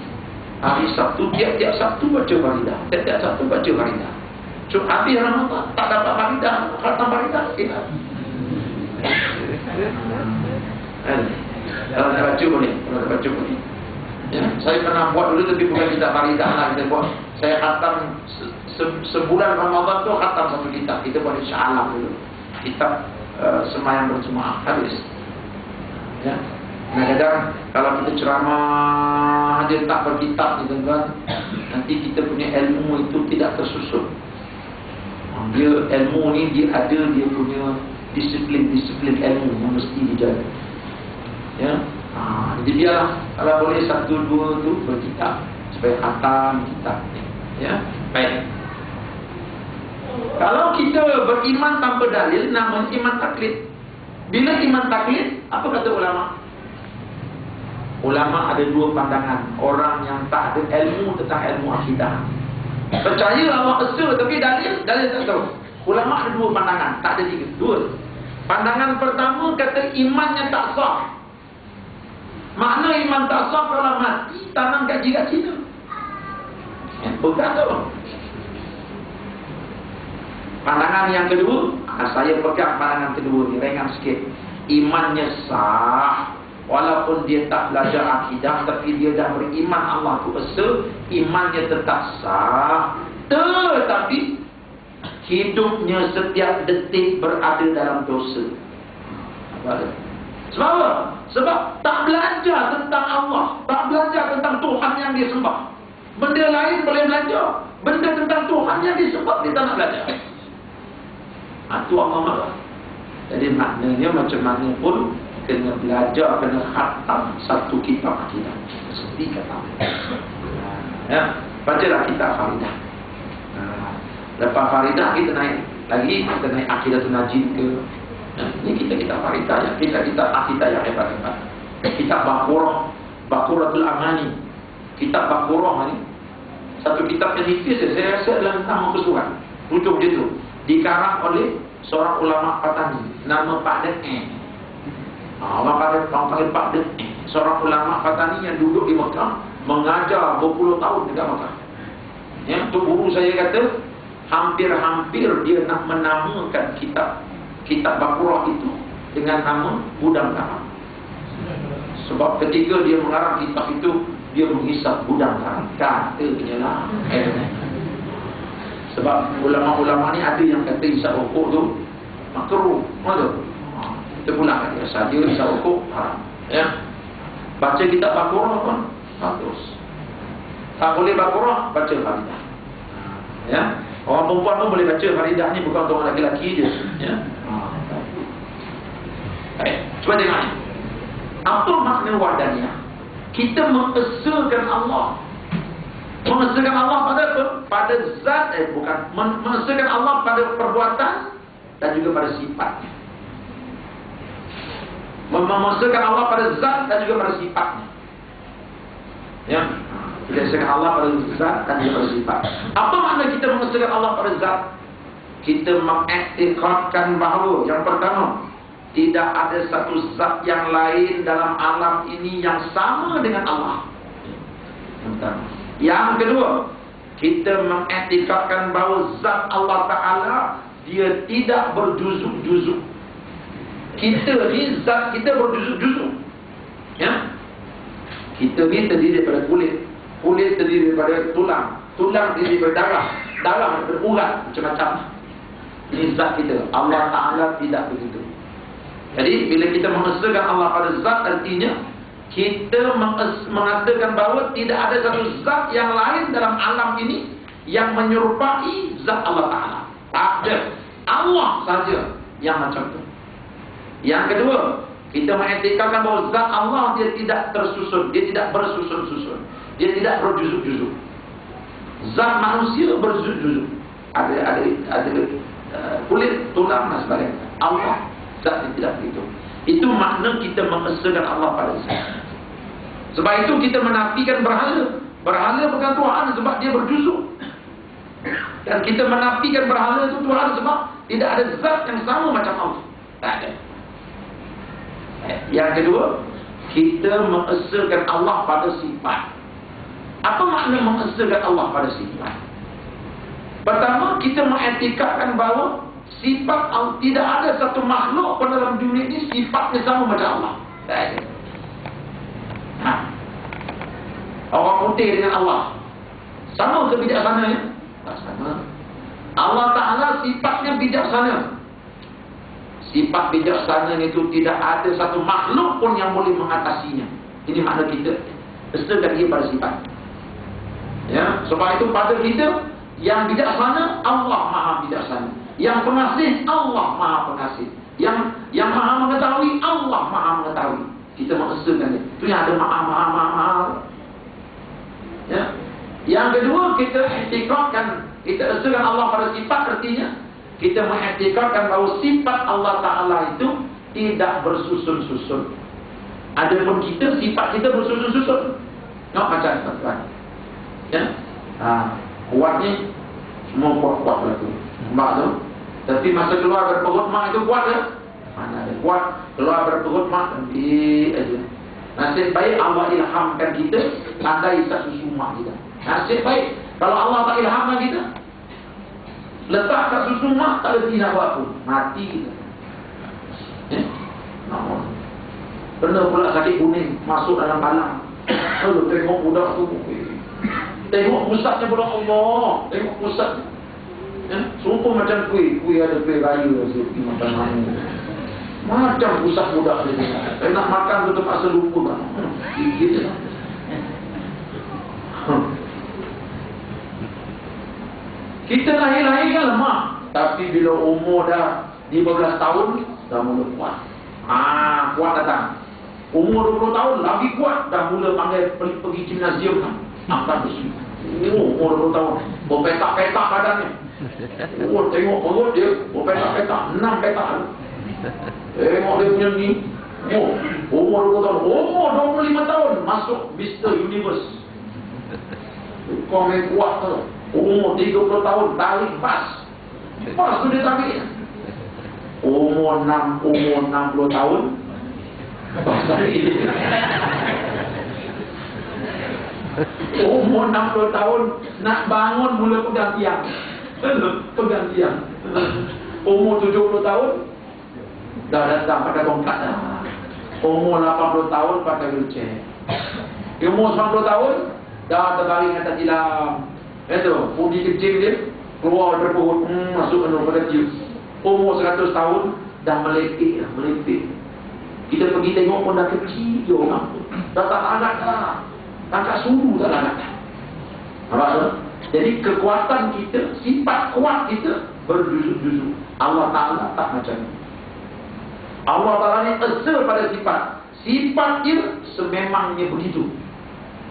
hari Sabtu, tiap-tiap Sabtu baca Faridah. Tiap-tiap Sabtu baca Faridah. So habis Ramadan tak dapat Faridah, khatam Faridah kita. Kalau nak baca boleh, Ya, saya pernah buat dulu tapi bukan kitab Faridah lah kita buat. Saya khatam sebulan Ramadan tu khatam satu kitab. Kita buat insya-Allah dulu. Kitab Semayang Berjemaah habis. Ya. Kadang-kadang kalau kita ceramah dia tak berkitab ni tuan-tuan, nanti kita punya ilmu itu tidak tersusun. Dia ilmu ni dia punya disiplin ilmu yang mesti dijaga. Ya. Jadi biarlah kalau boleh 1-2 tu berkitab supaya khatam kitab ni. Ya. Baik. Kalau kita beriman tanpa dalil namanya iman taklid. Bila iman taklid, apa kata ulama? Ulama ada 2 pandangan. Orang yang tak ada ilmu tentang ilmu akidah. Percaya Allah esa tapi dalil tak tahu. Ulama ada 2 pandangan, tak ada 3, 2. Pandangan pertama kata imannya tak sah. Makna iman tak sah kalau mati tanam gaji kat Cina. Bukan tu. Pandangan yang kedua, saya pegang pandangan kedua ni, ringan sikit. Imannya sah, walaupun dia tak belajar akidah, tapi dia dah beriman Allah tu esa, imannya tetap sah. Tetapi hidupnya setiap detik berada dalam dosa. Sebab apa? Sebab tak belajar tentang Allah, tak belajar tentang Tuhan yang dia sembah. Benda lain boleh belajar, benda tentang Tuhan yang disembah dia tak nak belajar. Itu Allah marah. Jadi maknanya macam mana pun kena belajar, kena khatam satu kitab akidah. Seperti kata ya, bacalah kitab Faridah. Lepas Faridah kita naik lagi, kita naik Aqidatul Najib ke. Ini kita Faridah ya, kita akidah yang hebat-hebat. Kitab Baquratul Amani. Kitab Baqurah ni satu kitab yang nipis, saya rasa dalam nama kesuran. Rujuk dia tu dikarang oleh seorang ulama Patani, nama Pak Dek. Orang panggil Pak Dek. Seorang ulama Patani yang duduk di Mekah, mengajar berpuluh tahun dekat Mekah. Ya, tu guru saya kata hampir-hampir dia nak menamakan kitab Baqarah itu dengan nama Gudang Garam. Sebab ketika dia mengarang kitab itu, dia menghisap gudang garam. Katanya lah. Sebab ulama-ulama ni ada yang kata hisap rokok tu makruh. Betul? Kita pulang dia saja hisap rokok haram. Ya. Baca kitab Baqarah pun bagus. Tak boleh Baqarah, baca Faridah. Ya. Orang perempuan pun boleh baca Faridah ni, bukan untuk orang lelaki je. Ya. Baik, cuba tengok ni. Apa makna wahdaniyah? Kita mengesahkan Allah. Mengesahkan Allah pada zat, mengesahkan Allah pada perbuatan dan juga pada sifatnya. Mengesahkan Allah pada zat dan juga pada sifatnya. Ya. Mengesahkan Allah pada zat dan juga pada sifat. Apa makna kita mengesahkan Allah pada zat? Kita mengiktikadkan bahawa yang pertama, tidak ada satu zat yang lain dalam alam ini yang sama dengan Allah. Yang kedua, kita mengiktikadkan bahawa zat Allah Ta'ala dia tidak berjuzuk-juzuk. Kita ni zat kita berjuzuk-juzuk. Ya? Kita ni terdiri daripada kulit. Kulit terdiri daripada tulang. Tulang terdiri daripada darah. Darah berurat macam-macam. Ini zat kita. Allah Ta'ala tidak begitu. Jadi bila kita mengesahkan Allah pada zat, artinya kita mengatakan bahawa tidak ada satu zat yang lain dalam alam ini yang menyerupai zat Allah Ta'ala. Tak ada. Allah saja yang macam itu. Yang kedua, kita mengiktikadkan bahawa zat Allah dia tidak tersusun, dia tidak bersusun-susun, dia tidak berjuzuk-juzuk. Zat manusia berjuzuk-juzuk. Ada kulit, tulang dan sebagainya. Allah zat yang tidak begitu. Itu makna kita mengesahkan Allah pada zat. Sebab itu kita menafikan berhala. Berhala bukan Tuhan sebab dia berjuzuk. Dan kita menafikan berhala itu Tuhan sebab tidak ada zat yang sama macam Allah. Tak ada. Yang kedua, kita mengesahkan Allah pada sifat. Apa makna mengesahkan Allah pada sifat? Pertama, kita mengiktikadkan bahawa sifat Allah, tidak ada satu makhluk pun dalam dunia ini sifatnya sama macam Allah. Tak ada. Orang putih dengan Allah sama ke bijaksananya? Tak sama. Allah Ta'ala sifatnya bijaksana. Sifat bijaksana itu tidak ada satu makhluk pun yang boleh mengatasinya. Ini makna kita kesahkan dia pada sifat. Ya, sebab itu pada kita yang bijaksana, Allah Maha bijaksana. Yang pengasih, Allah Maha pengasih. Yang Maha mengetahui, Allah Maha mengetahui. Kita mengesahkan dia. Itu yang ada Maha. Ya. Yang kedua, kita iktikadkan, kita esahkan Allah pada sifat, artinya kita mengiktikadkan bahawa sifat Allah Ta'ala itu tidak bersusun-susun. Adapun kita, sifat kita bersusun-susun. Tengok macam tuan-tuan. Ya. Kuat ni semua kuat-kuat lah tu. Mak tu. Tapi masa keluar dari perut mak itu kuat ke? Mana ada kuat. Keluar dari perut mak nanti aja. Nasib baik Allah ilhamkan kita pandai isap susu mak kita. Nasib baik. Kalau Allah tak ilhamkan kita, letak kat susu mak, tak ada tina buat pun. Mati kita. Namun pernah pula sakit kuning masuk dalam balang. Lalu tengok budak tu, tengok pusatnya budak Allah. Tengok pusat. Sumpah macam kuih ada kuih raya macam mana. Macam pusat budak dia. Saya nak makan tu terpaksa lupa kan. Gigit je. Kita lahir-lahir kan lemah. Tapi bila umur dah 15 tahun dah mula kuat. Kuat datang. Umur 20 tahun lagi kuat, dah mula panggil pergi gimnasium kan. Angkat besi. Umur 20 tahun. Berpetak-petak badannya. Tengok perut dia, berpetak-petak, 6 petak. Tengok dia punya ni. Umur 20 tahun. Umur 25 tahun masuk Mr. Universe. Kau main kuat tu. Umur 30 tahun tarik pas. Pas tu dia tarik. Umur 60 tahun pas tarik. Umur 60 tahun nak bangun mula pegang tiang. Pegang tiang. Umur 70 tahun dah datang pakai tongkat dah. Umur 80 tahun pakai wheelchair. Umur 90 tahun dah terbaring atas tilam. Itu, pudi kecil dia keluar dari perut, masuk pada tiup. Umur 100 tahun dah melepek dah, melepek. Kita pergi tengok pun dah kecil je orang. Dah tak anak dah. Tak suruh tak anak dah. Nampak tak? Jadi kekuatan kita, sifat kuat kita berdusuk-dusuk. Allah Ta'ala tak macam ni. Allah Ta'ala ni esa pada sifat. Sifat dia sememangnya begitu.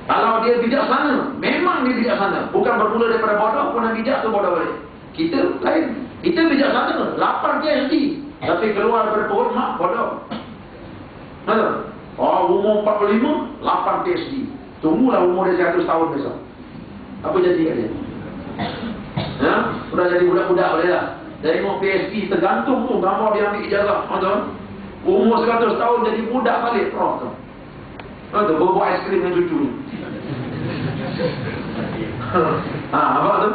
Kalau dia bijaksana, memang dia bijaksana. Bukan bermula daripada bodoh, pun bijak tu bodoh balik. Kita lain. Kita bijaksana, 8 PhD. Tapi keluar daripada perut mak, bodoh. Betul? Umur 45, 8 PhD. Tunggulah umur dia 100 tahun besok. Apa jadi kat dia? Sudah jadi budak-budak boleh lah. Tengok PhD tergantung tu, gambar dia ambil ijazah. Betul? Umur 100 tahun jadi budak balik, prof tu. Betul? Berbuat aiskrim dengan cucu ni. Apa tu?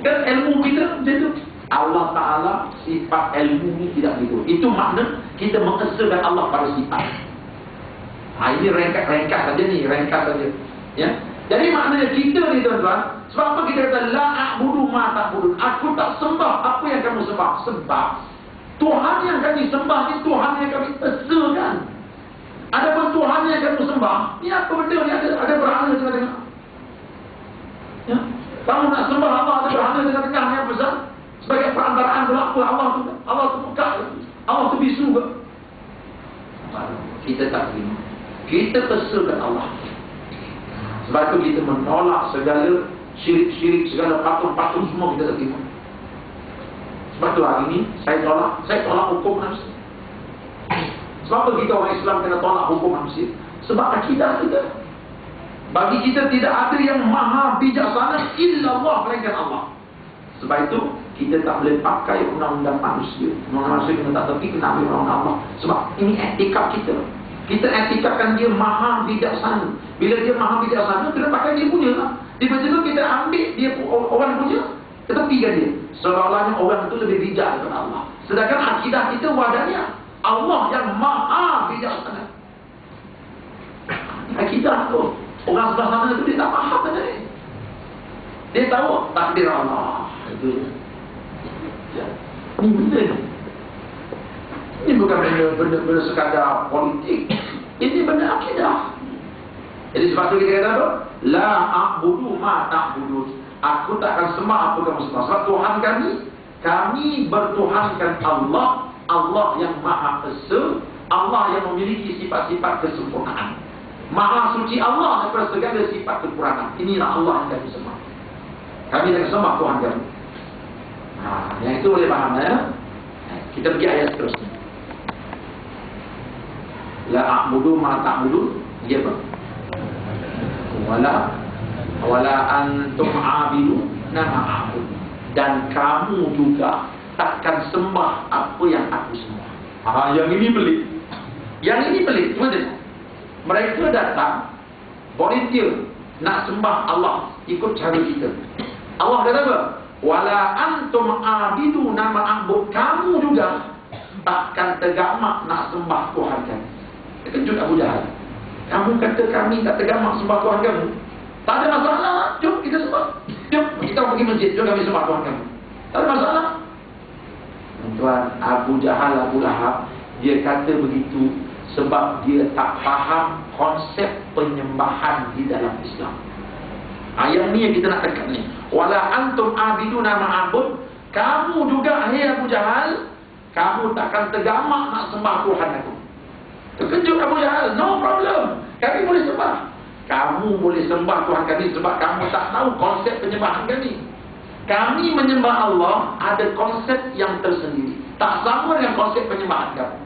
Kan ilmu kita macam tu. Allah Ta'ala sifat ilmu ni tidak begitu. Itu makna kita mengesakan Allah pada sifat. Ini ringkas saja ni, ringkas saja. Ya. Jadi maknanya kita ni tuan-tuan, sebab apa kita kata la a'budu ma ta'budun. Aku tak sembah apa yang kamu sembah. Sebab Tuhan yang kami sembah ni Tuhan yang kami esakan. Adapun Tuhan yang kamu sembah, ni apa benda ni ada berhala tengah-tengah. Ya. Kamu nak sembah Allah ada berhala tengah-tengah yang besar. Sebagai perantaraan berlaku Allah tu buka, Allah tu bisu ke? Kita tak terima. Kita esakan Allah. Sebab itu kita menolak segala syirik-syirik, segala patung-patung semua kita tak terima. Sebab itu hari ini saya tolak hukum nafsi. Sebab apa kita orang Islam kena tolak hukum nafsi? Sebab akidah kita. Bagi kita tidak ada yang maha bijaksana illallah melainkan Allah. Sebab itu kita tak boleh pakai undang-undang manusia. Undang-undang manusia kita tak tepi, kena ambil undang-undang Allah. Sebab ini etika kita. Kita etikakan dia maha bijaksana. Bila dia maha bijaksana, kita pakai dia punya lah. Tiba-tiba kita ambil dia orang punya, kita tepikan dia. Seolah-olahnya orang itu lebih bijak daripada Allah. Sedangkan akidah kita wadahnya Allah yang maha bijaksana. Akidah tu orang sebelah sana tu dia tak faham benda ni. Dia tahu takdir Allah. Itu ya. Ini benda ni. Ini bukan benda sekadar politik. Ini benda akidah. Jadi sebab itu kita kata apa? La a'budu ma ta'budun. Aku tak akan sembah apa kamu sembah. Sebab Tuhan kami bertuhankan Allah. Allah yang maha esa. Allah yang memiliki sifat-sifat kesempurnaan. Maha suci Allah daripada segala sifat kekurangan. Inilah Allah yang kami sembah. Kami akan sembah Tuhan kami. Yang itu boleh faham ya? Kita pergi ayat seterusnya. La a'budu ma ta'budun. Dia apa? Wala antum abidu nama a'bud. Dan kamu juga takkan sembah apa yang aku sembah. Yang ini pelik. Yang ini pelik. Macam mereka datang volunteer nak sembah Allah ikut cara kita. Allah kata apa? Wala antum abidu nama a'bud. Kamu juga takkan tergamak nak sembah Tuhan kami. Kejut Abu Jahal. Kamu kata kami tak tergamak sembah Tuhan kamu. Tak ada masalah. Jom kita sembah. Jom kita pergi masjid. Jom kami sembah Tuhan kamu. Tak ada masalah. Tuan Abu Jahal, Abu Lahab, dia kata begitu sebab dia tak faham konsep penyembahan di dalam Islam. Ayat ni yang kita nak tekan ni. Wala antum abiduna ma'abud. Kamu juga, hai Abu Jahal, kamu takkan tergamak nak sembah Tuhan aku. Terkejut Abu Jahal. No problem, kami boleh sembah. Kamu boleh sembah Tuhan kami sebab kamu tak tahu konsep penyembahan kami. Kami menyembah Allah ada konsep yang tersendiri, tak sama dengan konsep penyembahan kamu.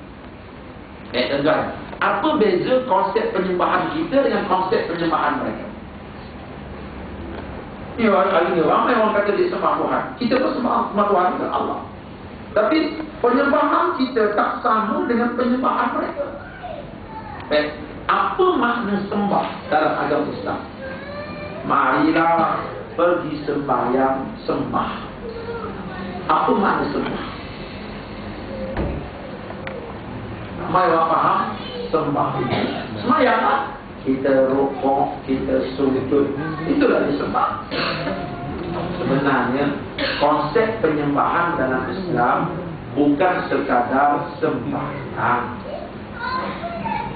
Tuan-tuan, apa beza konsep penyembahan kita dengan konsep penyembahan mereka? Ni hari ni ramai orang kata dia sembah Tuhan. Kita pun sembah Tuhan ke Allah. Tapi penyembahan kita tak sama dengan penyembahan mereka. Apa makna sembah dalam agama Islam? Marilah pergi sembahyang sembah. Apa makna sembah? Ramai orang faham sembah itu sembahyang lah. Kita rukuk, kita sujud, itulah disembah. Sebenarnya konsep penyembahan dalam Islam bukan sekadar sembahyang.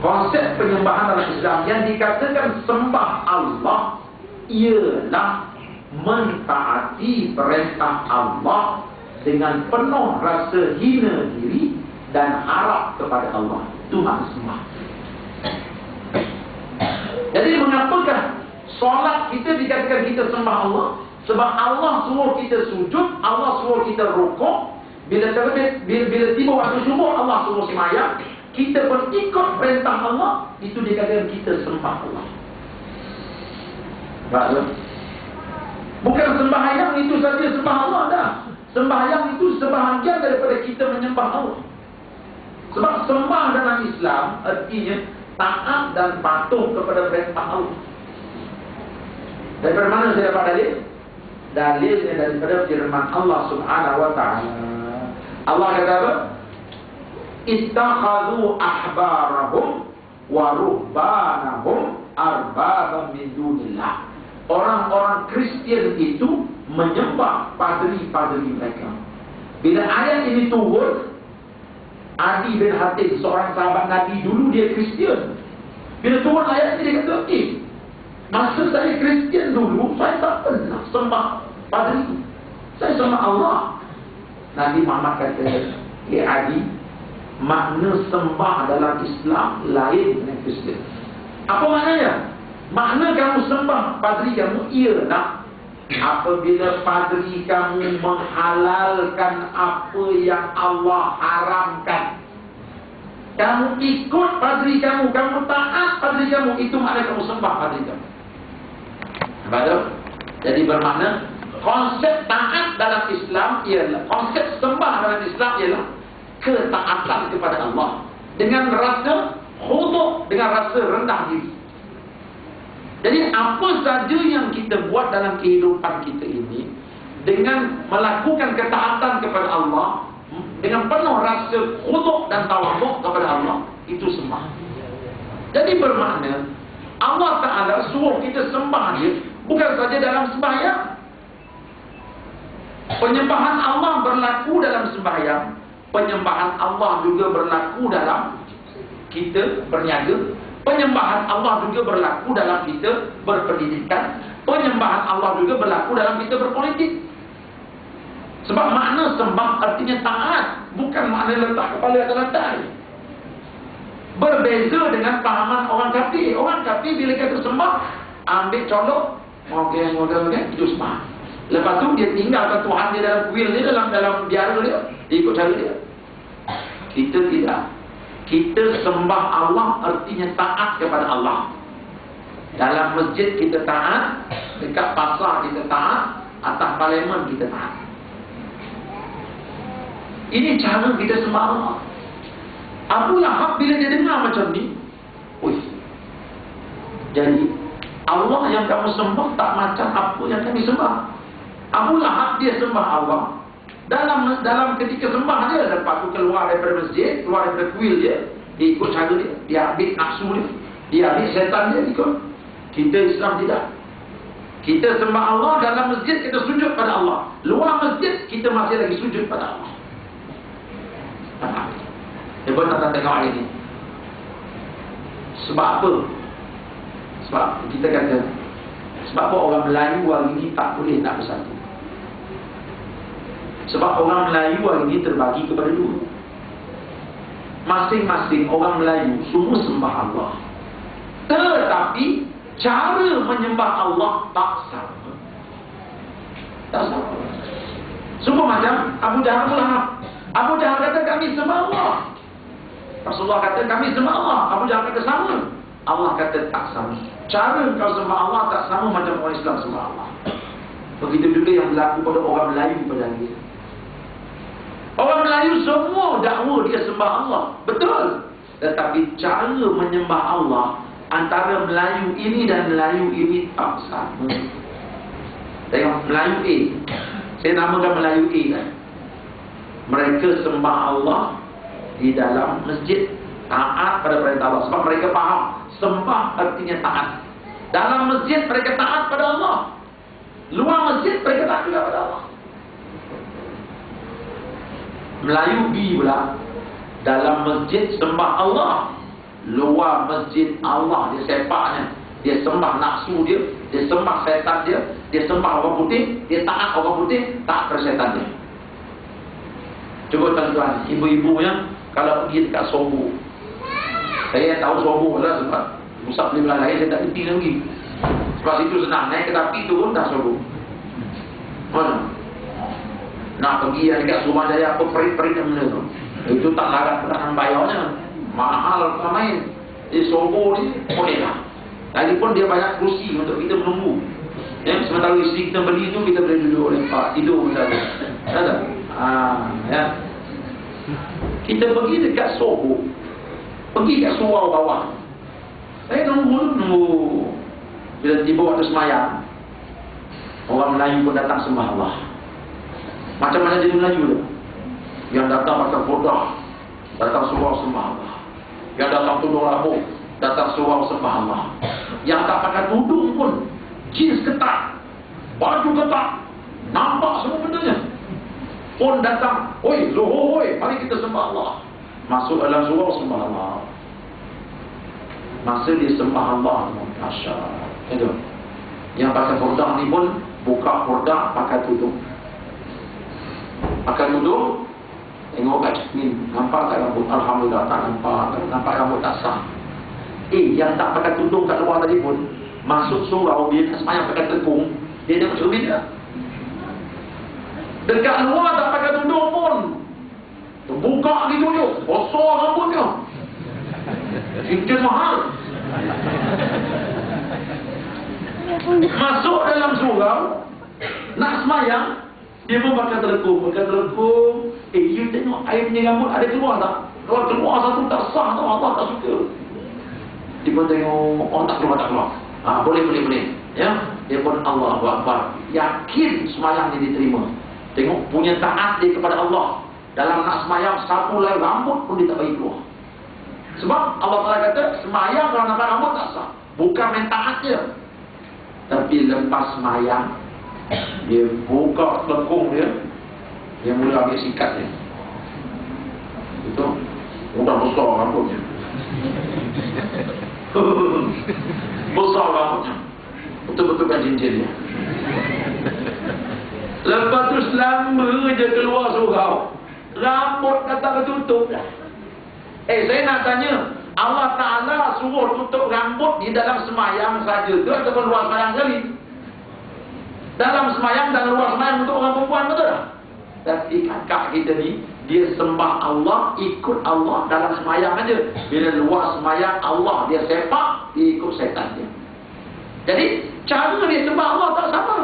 Konsep penyembahan dalam Islam yang dikatakan sembah Allah ialah mentaati perintah Allah dengan penuh rasa hina diri dan harap kepada Allah. Itu makna sembah. Jadi mengapakah solat kita dikatakan kita sembah Allah? Sebab Allah suruh kita sujud, Allah suruh kita rukuk. Bila tiba waktu subuh, Allah suruh sembahyang, kita pun ikut perintah Allah. Itu dikatakan kita sembah Allah. Baik. Bukan sembahyang itu saja sembah Allah dah. Sembahyang itu sebahagian daripada kita menyembah Allah. Sebab sembah dalam Islam artinya taat dan patuh kepada perintah Allah. Daripada mana saya dapat dalil? Dalilnya daripada firman Allah Subhanahu wa ta'ala. Allah kata apa? Ittakhadhu ahbarahum wa ruhbanahum arbaban min dunillah. Orang-orang Kristian itu menyembah padri-padri mereka. Bila ayat ini turun, Adi bin Hatim, seorang sahabat Nabi dulu, dia Kristian. Bila turun ayat ini, dia kata, masa saya Kristian dulu, saya tak pernah sembah padri. Saya sembah Allah. Nabi Muhammad kata, Adi, makna sembah dalam Islam lain dengan Kristian. Apa maknanya? Makna kamu sembah padri kamu ialah apabila padri kamu menghalalkan apa yang Allah haramkan, kamu ikut padri kamu, kamu taat padri kamu, itu makna kamu sembah padri kamu. Betul? Jadi bermakna konsep taat dalam Islam ialah, konsep sembah dalam Islam ialah ketaatan kepada Allah dengan rasa khudu', dengan rasa rendah diri. Jadi apa saja yang kita buat dalam kehidupan kita ini dengan melakukan ketaatan kepada Allah, dengan penuh rasa khudu' dan tawaduk kepada Allah, itu sembah. Jadi bermakna Allah Ta'ala suruh kita sembah dia bukan saja dalam sembahyang. Penyembahan Allah berlaku dalam sembahyang, penyembahan Allah juga berlaku dalam kita berniaga, penyembahan Allah juga berlaku dalam kita berpendidikan, penyembahan Allah juga berlaku dalam kita berpolitik. Sebab makna sembah artinya taat, bukan makna letak kepala atas lantai. Berbeza dengan pahaman orang kafir. Orang kafir bila kata sembah, ambil colok, okey, itu sembah. Lepas tu dia tinggalkan Tuhan dia dalam kuil dia, dalam biara dia ikut cara dia. Kita tidak. Kita sembah Allah artinya taat kepada Allah. Dalam masjid kita taat, dekat pasar kita taat, atas parlimen kita taat. Ini cara kita sembah Allah. Abu Lahab bila dia dengar macam ni, jadi Allah yang kamu sembah tak macam apa yang kami sembah. Abu Lahab dia sembah Allah. Dalam ketika sembah dia, lepas tu keluar daripada masjid, keluar daripada kuil dia ikut cara dia, dia ambil nafsu dia ambil syaitan dia ikut. Kita Islam tidak. Kita sembah Allah dalam masjid, kita sujud pada Allah. Luar masjid kita masih lagi sujud pada Allah. Cuba nak tengok hari ini. Sebab apa? Sebab kita kata, sebab apa orang Melayu hari ini tak boleh nak bersatu? Sebab orang Melayu hari ini terbagi kepada dua. masing-masing orang Melayu semua sembah Allah. Tetapi cara menyembah Allah tak sama. Tak sama. Semua macam Abu Jahal Lahab. Abu Jahal kata kami sembah Allah. Rasulullah kata kami sembah Allah. Abu Jahal kata sama. Allah kata tak sama. Cara kau sembah Allah tak sama macam orang Islam sembah Allah. Begitu juga yang berlaku pada orang Melayu pada hari ini. Orang Melayu semua dakwa dia sembah Allah. Betul. Tetapi cara menyembah Allah antara Melayu ini dan Melayu ini tak sama. Tengok Melayu A. Saya namakan Melayu A kan. Mereka sembah Allah di dalam masjid, taat pada perintah Allah. Sebab mereka faham sembah artinya taat. Dalam masjid mereka taat pada Allah. Luar masjid mereka taat juga pada Allah. Melayu B pula, dalam masjid sembah Allah, luar masjid Allah dia sepaknya. Dia sembah nafsu dia, dia sembah setan dia sembah orang putih, dia taat orang putih, taat pada setan dia. Cuba tuan-tuan, ibu-ibunya kalau pergi dekat Sobo. Saya tahu Sobo lah sebab pusat peliburan lain saya tak kerti lagi. Sebab itu senang, naik kereta api turun dah Sobo. Mana? Nak pergi yang dekat Sumatera apa perit-perit yang mana tu. Itu tak larat peranan bayarnya. Mahal main. Di Sobo ni boleh lah. Lagipun dia banyak kursi untuk kita menunggu. Ya, sementara isteri kita beli tu kita boleh duduk lepak tidur misalnya. Ada? Ya. Kita pergi dekat Soho. Pergi kat surau bawah. Saya nunggu. Bila tiba waktu semayang, orang Melayu pun datang sembah Allah. Macam mana jadi Melayu tu? Yang datang pakai bodah, datang surau sembah Allah. Yang datang tudung rambut, datang surau sembah Allah. Yang tak pakai tudung pun, jeans ketat, baju ketat, nampak semua bendanya, pun datang, oi Zuhur, oi, mari kita sembah Allah. Masuk dalam surau sembah Allah. Masa dia sembah Allah, masyaallah. Itu. Yang pakai bodah ni pun buka bodah pakai tudung. Pakai tudung, tengok kat cermin, nampak tak rambut? Alhamdulillah tak nampak. Nampak rambut tak sah. Yang tak pakai tudung kat luar tadi pun masuk surau, dia tak semayang pakai tekung, dia tengok cermin dia. Dekat luar tak pakai tudung pun terbuka gitu je, kosong rambutnya. Cincin mahal. Masuk dalam surau, nak semayang, dia pun pakai telekung. You tengok air punya rambut ada keluar tak? Kalau keluar satu tak sah tau, Allah tak suka. Dia pun tengok, oh tak keluar. Boleh. Ya, dia pun Allahu Akbar. Yakin semayang dia diterima. Tengok punya taat dia kepada Allah. Dalam nak semayang, satu lagi rambut pun dia tak bagi keluar. Sebab Allah Ta'ala kata, semayang kalau nampak rambut tak sah. Bukan main taat je. Tapi lepas semayang, dia buka telekung dia mula ambil sikat dia. Itu udah besar rambutnya. Besar rambutnya. Betul-betul kan cincin dia. Lepas tu selama je keluar surau, rambut kata ketutup dah. Saya nak tanya, Allah Ta'ala suruh tutup rambut di dalam semayang saja tu ataupun luar semayang sekali? Dalam semayang dan luar semayang untuk orang perempuan, betul tak? Tapi kakak kita ni, dia sembah Allah, ikut Allah dalam semayang aja. Bila luar semayang Allah dia sepak, dia ikut setan dia. Jadi cara dia sembah Allah tak sama.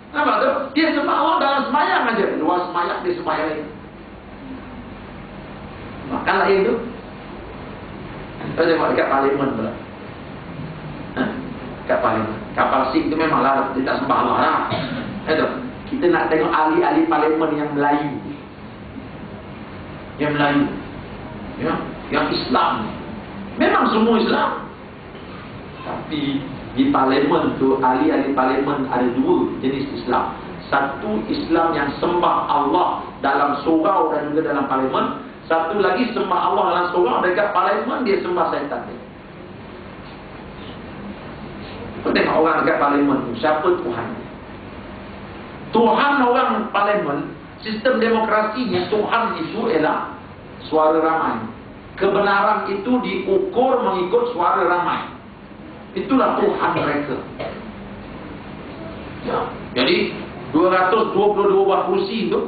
Nampak tu? Dia sembah Allah dalam semayang aja. Luar semayang dia semayang lain. Makan lain tu. Kita tengok dekat parlimen pula. Dekat parlimen. Kapal sing tu memanglah dia tak sembah Allah lah. Itu. Kita nak tengok ahli-ahli parlimen yang Melayu. Yang Melayu. Ya, yang Islam. Memang semua Islam. Tapi di parlimen tu ahli-ahli parlimen ada dua jenis Islam. Satu Islam yang sembah Allah dalam surau dan juga dalam parlimen. Satu lagi sembah Allah dalam surau, dekat parlimen dia sembah syaitan dia. Kau tengok orang dekat parlimen tu, siapa Tuhan? Tuhan orang parlimen, sistem demokrasinya Tuhan itu ialah suara ramai. Kebenaran itu diukur mengikut suara ramai. Itulah Tuhan mereka. Ya. Jadi 222 kursi itu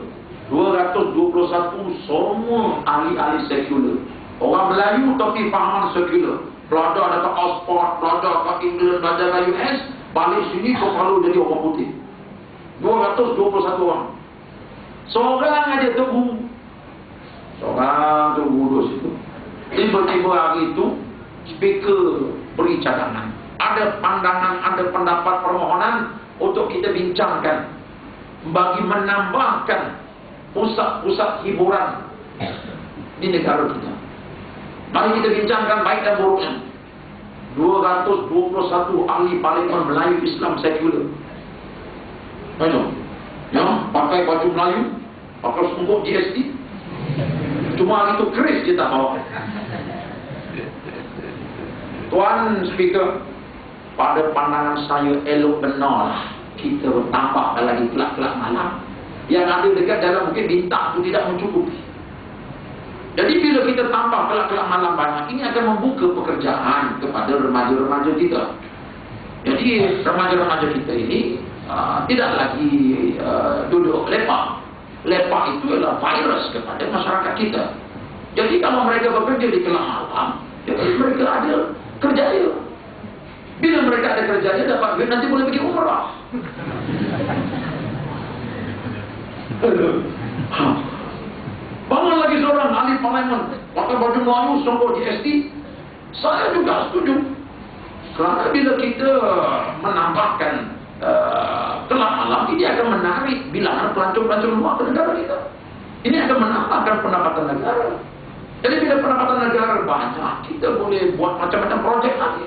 221 semua ahli-ahli sekular. Orang Melayu tapi fahaman sekular. Belajar ke Oxford, belajar ke England, belajar ke US, balik sini kau selalu jadi orang putih. 221 orang. Seorang aja tunggu. Seorang tunggu di situ. Tiba-tiba hari itu speaker beri cadangan. Ada pandangan, ada pendapat permohonan untuk kita bincangkan bagi menambahkan pusat-pusat hiburan di negara kita. Mari kita bincangkan baik dan buruknya. 221 ahli parlimen Melayu Islam sekular. Ya, pakai baju Melayu, pakai sungguh GST. Cuma hari itu keris dia tak bawa. Tuan Speaker, pada pandangan saya elok benar kita bertambah lagi kelak-kelak malam. Yang ada dekat dalam mungkin bintang itu tidak mencukupi. Jadi bila kita tambah kelak-kelak malam banyak, ini akan membuka pekerjaan kepada remaja-remaja kita. Jadi remaja-remaja kita ini tidak lagi duduk lepak. Lepak itu adalah virus kepada masyarakat kita. Jadi kalau mereka bekerja di kelak malam, jadi mereka ada kerjaya. Bila mereka ada kerjaya dapat duit, nanti boleh pergi umrah. Bangun lagi seorang ahli parlimen pakai baju Melayu songkok GST. Saya juga setuju. Kerana bila kita menambahkan kelak malam, ini akan menarik bilangan pelancong-pelancong luar ke negara kita. Ini akan menambahkan pendapatan negara. Jadi bila pendapatan negara banyak, kita boleh buat macam-macam projek lagi.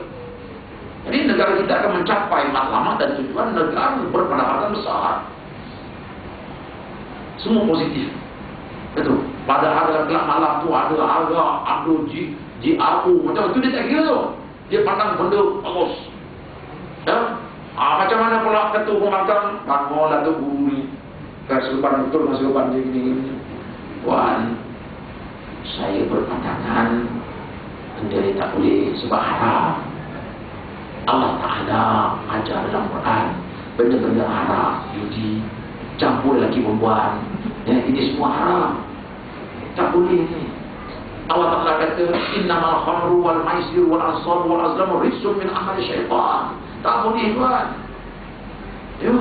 Jadi negara kita akan mencapai matlamat dan tujuan negara berpendapatan besar. Semua positif. Betul. Padahal dalam kelak malam tu ada harga, ada GRU, macam itu dia tak kira tu. Dia pandang benda bagus. Ya? Macam mana pula ketua pembangkang? Bangun lah tu guru ni. Kesurupan betul, kesurupan dia gini. Tuan, saya berpandangan benda ni tak boleh sebab haram. Allah Ta'ala ajar dalam Quran benda-benda haram, judi, campur lelaki perempuan, ya, ini semua haram. Tak boleh ni. Allah Ta'ala kata innamal khamru wal maisir wal ansab wal azlam rijsun min amali syaitan. Tak boleh tuan. Ya.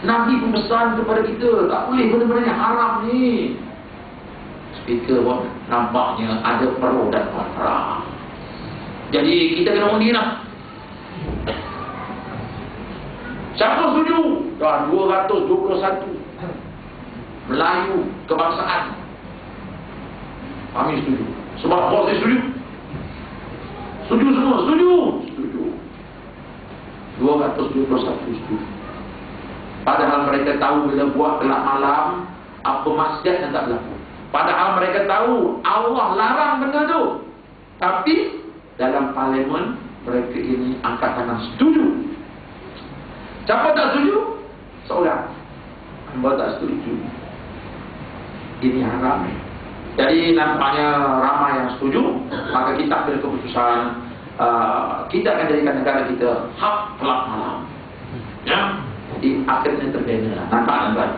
Nabi pun pesan kepada kita, tak boleh benda-benda yang haram ni. Speaker pun nampaknya ada pro dan kontra. Jadi kita kena undi lah. Siapa setuju? Dah 221 Melayu kebangsaan. Kami setuju. Sebab bos saya setuju. Setuju semua, setuju. Setuju. 221 setuju. Padahal mereka tahu bila buat kelak malam apa maksiat yang tak berlaku. Padahal mereka tahu Allah larang benda tu. Tapi dalam parlimen mereka ini angkat tangan setuju. Siapa tak setuju? Seorang. Hamba tak setuju. Ini haram. Jadi nampaknya ramai yang setuju. Maka kita ambil keputusan, kita akan jadikan negara kita hak kelak malam. Ya. Jadi akhirnya terbina. Nampak.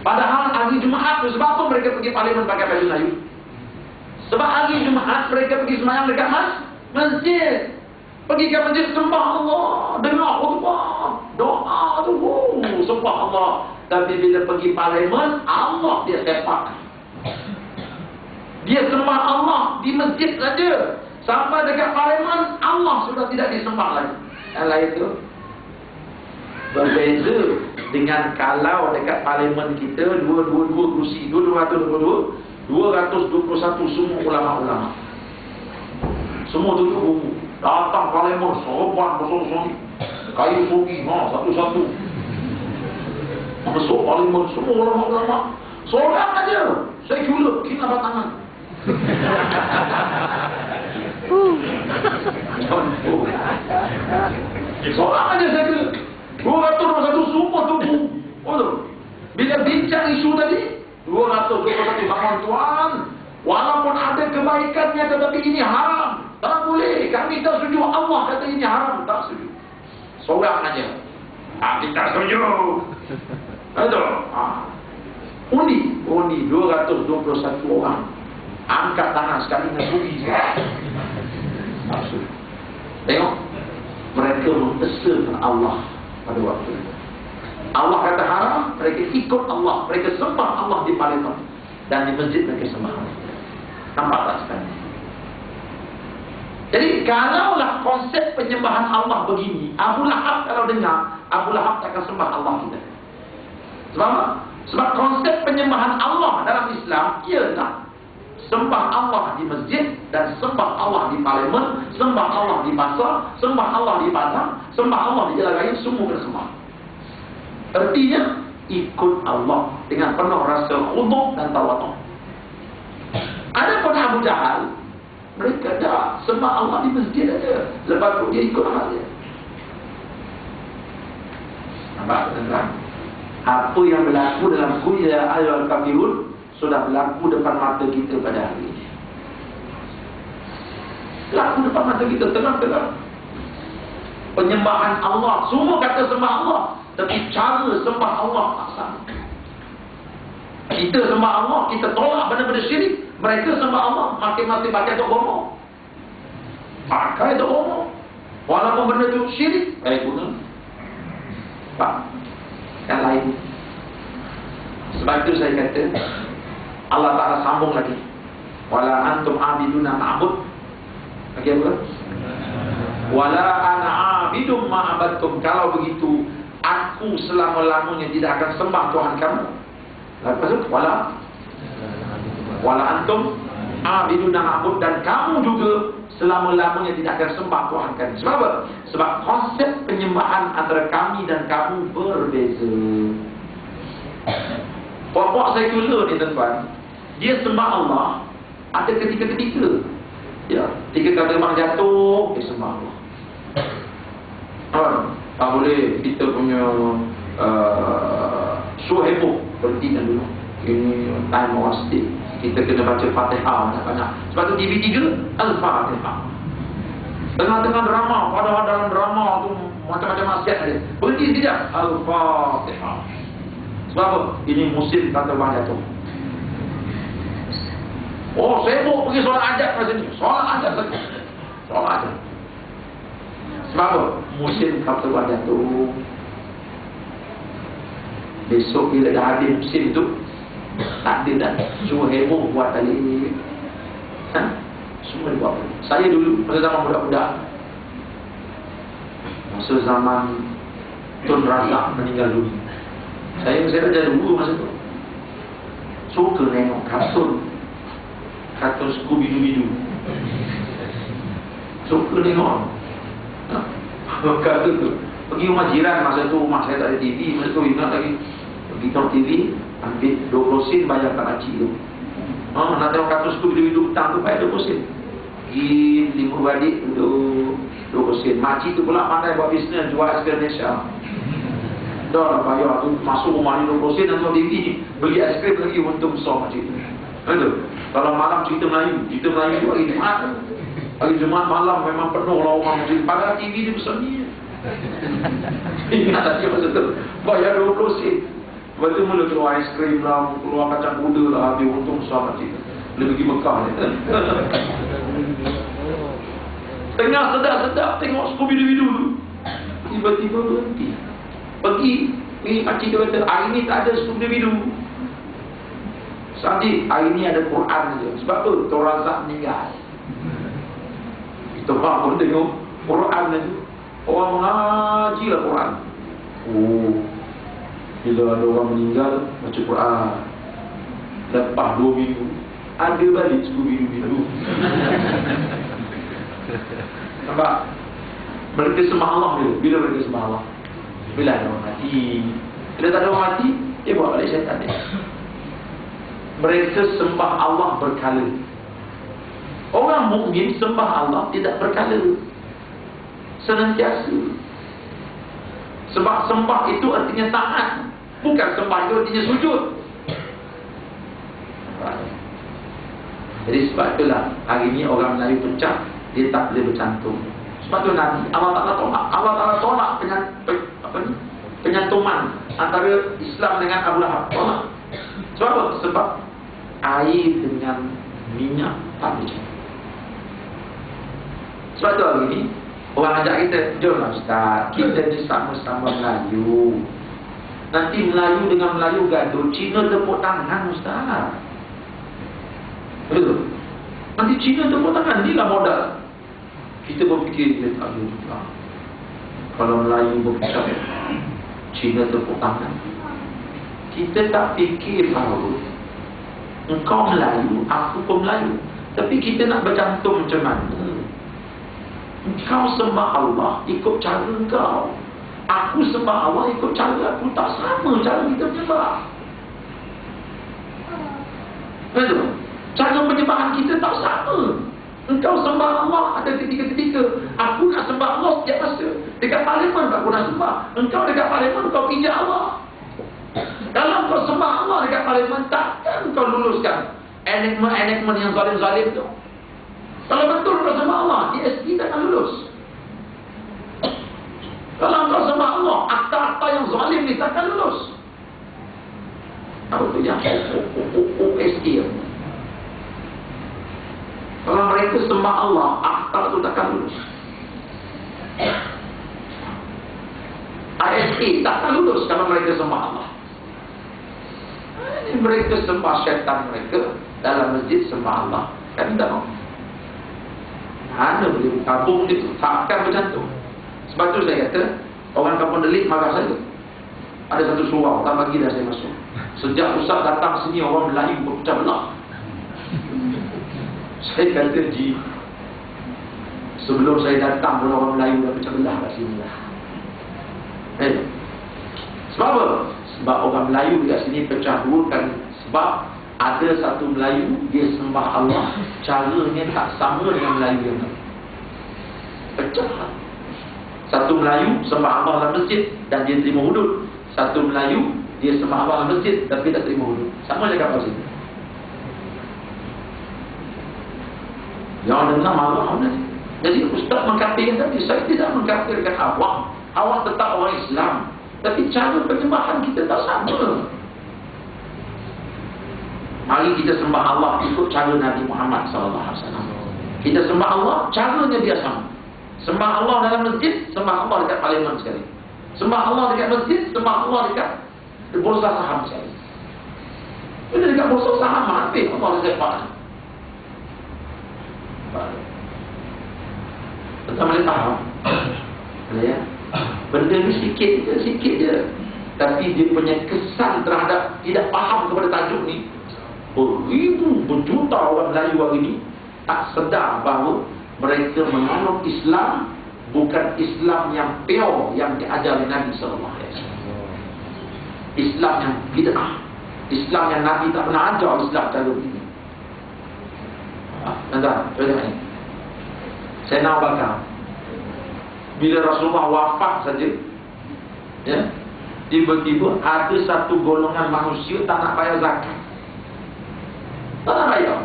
Padahal hari Jumaat, sebab apa mereka pergi parlimen pakai baju Melayu? Sebab hari Jumaat mereka pergi sembahyang dekat masjid. Pergi ke masjid sembah Allah, dengar khutbah, doa tu, sembah Allah. Tapi bila pergi parlimen, Allah dia sepak. Dia sembah Allah di masjid saja. Sampai dekat parlimen, Allah sudah tidak disembah lagi. Yang lain tu berbeza dengan kalau dekat parlimen kita 222 kursi, 221 semua ulama-ulama. Semua duduk buku. Datang parlimen, sorban besar-besar, kayu sugi, satu-satu. Masuk parlimen, semua ulama-ulama. Seorang aja, sekular, kita batangan. Seorang aja sekular. 221 semua tubuh. Bila bincang isu tadi, 221 bangun tuan. Walaupun ada kebaikannya, tetapi ini haram. Tak boleh. Kami tak setuju. Allah kata ini haram. Tak setuju. Seorang aja. Kita setuju. Betul. Undi 221 orang. Angkat tangan sekali dengan bumi. Tak setuju. Tengok. Mereka mengesahkan Allah pada waktu itu. Allah kata haram, mereka ikut Allah. Mereka sembah Allah di Palembang. Dan di masjid mereka sembah Allah. Nampak tak sekali? Jadi kalaulah konsep penyembahan Allah begini, Abu Lahab kalau dengar, Abu Lahab takkan sembah Allah kita. Sebab apa? Sebab konsep penyembahan Allah dalam Islam ialah sembah Allah di masjid dan sembah Allah di parlimen, sembah Allah di pasar, sembah Allah di pasar, sembah Allah di jalan raya, semua kena sembah. Artinya ikut Allah dengan penuh rasa khudu' dan tawadhu'. Adapun Abu Jahal, mereka dah sembah Allah di masjid aja. Lepas tu dia ikut hal dia. Nampak tuan-tuan? Apa yang berlaku dalam Qul ya ayyuhal kafirun sudah berlaku depan mata kita pada hari ini. Berlaku depan mata kita terang-terang. Penyembahan Allah, semua kata sembah Allah, tapi cara sembah Allah tak sama. Kita sembah Allah, kita tolak benda-benda syirik. Mereka sembah Allah, masing-masing pakai tok bomo. Pakai tok bomo. Walaupun benda tu syirik, guna. Pak, yang lain. Sebab itu saya kata, Allah Ta'ala sambung lagi. Wala antum abiduna ma'bud. Lagi apa? Wala ana abidum ma'abadtum. Kalau begitu, aku selama-lamanya tidak akan sembah Tuhan kamu. Lepas itu, wala antum abiduna ma'bud. Dan kamu juga selama-lamanya tidak akan sembah Tuhan kami. Sebab apa? Sebab konsep penyembahan antara kami dan kamu berbeza. Pokok sekular ni tuan-tuan, dia sembah Allah ada ketika-ketika. Ya, tiga kali memang jatuh, dia sembah Allah. Tak boleh kita punya show heboh, berhentikan dulu. Ini time wasted. Kita kena baca Fatihah banyak-banyak. Sebab tu TV3 Al-Fatihah. Tengah-tengah drama, padahal dalam drama tu macam-macam maksiat ada. Berhenti sekejap, Al-Fatihah. Sebab apa? Ini musim kata bang jatuh. Oh, sibuk pergi solat hajat masa ni. Solat hajat saja. Solat hajat. Sebab apa? Musim kata bang jatuh. Besok bila dah habis musim tu, tak ada dah. Semua heboh buat tadi. Semua dibuat. Saya dulu masa zaman budak-budak, masa zaman Tun Razak meninggal dunia, saya dah dulu masa tu suka tengok kartun Scooby-Doo. Suka tengok kartun tu. Pergi rumah jiran masa tu, rumah saya tak ada TV. Masa tu ingat lagi, pergi tengok TV, ambil 20 sen, bayar tak makcik tu. Nak tengok kartun Scooby-Doo petang tu, bayar 20 sen. Pergi 5 adik duduk 20 sen. Makcik tu pula pandai buat bisnes, jual aiskrim Malaysia. Dah lah bayar tu, masuk rumah ni 20 sen, tengok TV ni, beli aiskrim lagi, untung besar makcik tu. Betul? Kalau malam cerita Melayu tu hari Jumaat. Hari Jumaat malam memang penuh lah orang masjid. Padahal TV dia besar ni. Ingat lagi masa tu, bayar 20 sen. Lepas tu mula keluar aiskrim lah, keluar kacang kuda lah, habis untung besar makcik tu. Boleh pergi Mekah ni. Tengah sedap-sedap tengok Scooby-Doo tu, tiba-tiba berhenti. Pergi makcik tu kata, hari ni tak ada Scooby-Doo. Sadi, hari ni ada Quran je. Sebab tu Tun Razak meninggal. Kita pun tengok Quran je. Orang mengaji lah Quran. Oh, bila ada orang meninggal, baca Quran. Lepas 2 minggu, ada balik Scooby-Doo. Nampak? Mereka sembah Allah bila mereka sembah Allah? Bila ada orang mati. Bila tak ada orang mati, dia buat balik syaitan dia. Mereka sembah Allah berkala. Orang mukmin sembah Allah tidak berkala, senantiasa. Sebab sembah itu artinya taat, bukan sembah itu artinya sujud. Jadi sebab itulah hari ini orang Melayu pecah, dia tak boleh bercantum. Sebab itu Nabi Allah Ta'ala tolak penyantuman antara Islam dengan Abu Lahab. Tolak. Sebab apa? Sebab air dengan minyak tak boleh campur. Sebab itu hari ini orang ajak kita, jomlah Ustaz, kita ni sama-sama Melayu. Nanti Melayu dengan Melayu gaduh, Cina tepuk tangan Ustaz. Betul? Nanti Cina tepuk tangan, inilah modal. Kita berfikir, dia tak boleh juga. Kalau Melayu berpecah, Cina tepuk tangan. Kita tak fikir bahawa engkau Melayu, aku pun Melayu. Tapi kita nak bercantum macam mana? Engkau sembah Allah ikut cara engkau, aku sembah Allah ikut cara aku. Tak sama cara kita menyembah. Betul? Cara penyembahan kita tak sama. Engkau sembah Allah ada ketika-ketika. Aku nak sembah Allah setiap masa. Dekat parlimen aku nak sembah. Engkau dekat parlimen kau pijak Allah. Kalau kau sembah Allah dekat parlimen, takkan kau luluskan enakmen yang zalim-zalim tu. Kalau betul kau sembah Allah, DSP takkan lulus. Kalau kau sembah Allah, akta-akta yang zalim ni takkan lulus. Apa tu yang OSA? Kalau mereka sembah Allah, akta tu takkan lulus. ASA takkan lulus kalau mereka sembah Allah. Ini mereka sembah syaitan mereka dalam masjid sembah Allah. Kami tak mahu. Mana boleh kampung itu takkan bercantum. Sebab tu saya kata orang kampung Delik marah saya. Ada satu surau tak bagi dah saya masuk. Sejak Ustaz datang sini orang Melayu berpecah belah. Saya kata sebelum saya datang orang Melayu dah pecah belah kat sini lah. Sebab apa? Sebab orang Melayu kat sini pecah dua kan. Sebab ada satu Melayu, dia sembah Allah, caranya tak sama dengan Melayu yang lain. Pecah. Satu Melayu sembah Allah dalam masjid dan dia terima hudud. Satu Melayu, dia sembah Allah dalam masjid tapi tak terima hudud. Sama je kapal sini. Yang dengar marah. Jadi Ustaz mengkafirkan tadi. Saya tidak mengkafirkan awak. Awak tetap orang Islam. Tapi cara penyembahan kita tak sama. Mari kita sembah Allah ikut cara Nabi Muhammad SAW. Kita sembah Allah, caranya dia sama. Sembah Allah dalam masjid, sembah Allah dekat parlimen sekali. Sembah Allah dekat masjid, sembah Allah dekat bursa saham sekali. Bila dekat bursa saham, habis Allah rezeki. Betul boleh faham? Ya? Benda ni sikit je. Tapi dia punya kesan terhadap tidak faham kepada tajuk ni. Beribu, berjuta orang Melayu hari ini tak sedar bahawa mereka menganut Islam bukan Islam yang pure yang diajar oleh Nabi SAW. Islam yang bid'ah, Islam yang Nabi tak pernah ajar Islam cara begini. Tuan-tuan, ni saya nak bakar bila Rasulullah wafat saja, ya, tiba-tiba ada satu golongan manusia tak nak bayar zakat. Tak nak bayar.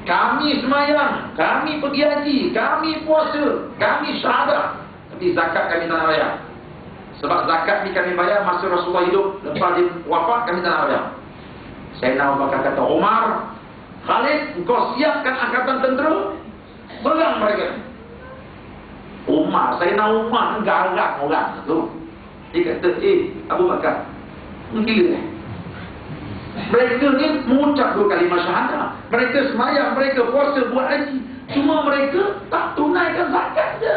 Kami semayang, kami pergi haji, kami puasa, kami syahadah, tapi zakat kami tak nak bayar. Sebab zakat ni kami bayar masa Rasulullah hidup, lepas dia wafat kami tak nak bayar. Sayyidina Abu Bakar kata, Umar, Khalid, engkau siapkan angkatan tentera, perang mereka. Sayyidina Umar garang orang tu. Dia kata, Abu Bakar, gila. Mereka ni mengucap 2 kalimah syahadah. Mereka semayang, mereka puasa, buat haji. Cuma mereka tak tunaikan zakat je.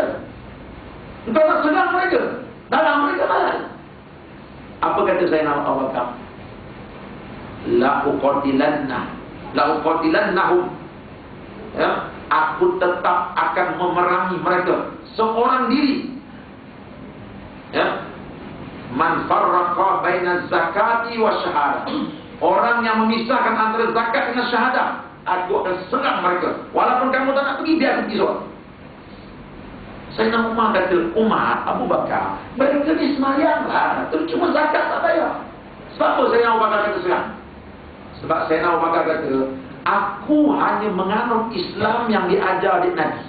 Engkau nak serang mereka, darah mereka halal. Apa kata Sayyidina Abu Bakar? La uqatilannahum. Ya, aku tetap akan memerangi mereka seorang diri. Ya. Man farraqa baina zakati wa syahadah. Orang yang memisahkan antara zakat dengan syahadah, aku akan serang mereka. Walaupun kamu tak nak pergi, biar pergi solat. Sayyidina Umar kata, Abu Bakar, mereka ni semayang lah, tapi cuma zakat tak bayar. Sebab apa Sayyidina Abu Bakar kata serang? Sebab Sayyidina Abu Bakar kata, Aku hanya menganut Islam yang diajar oleh Nabi.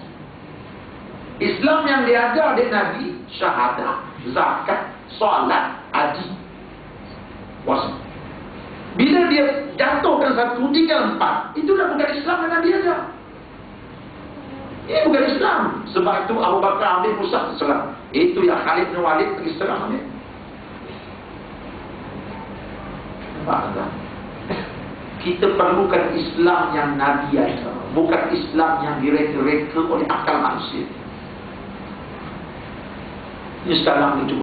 Islam yang diajar oleh Nabi, syahadah, zakat, solat, haji, puasa. Bila dia jatuhkan 1, 3, 4, itu dah bukan Islam yang Nabi ajar. Ini bukan Islam. Sebab itu Abu Bakar ambil pusat Islam. Itu yang Khalid bin Walid pergi serang ambil. Nampak? Kita perlukan Islam yang Nabi ajar, bukan Islam yang direka-reka oleh akal manusia. Ini sekarang ni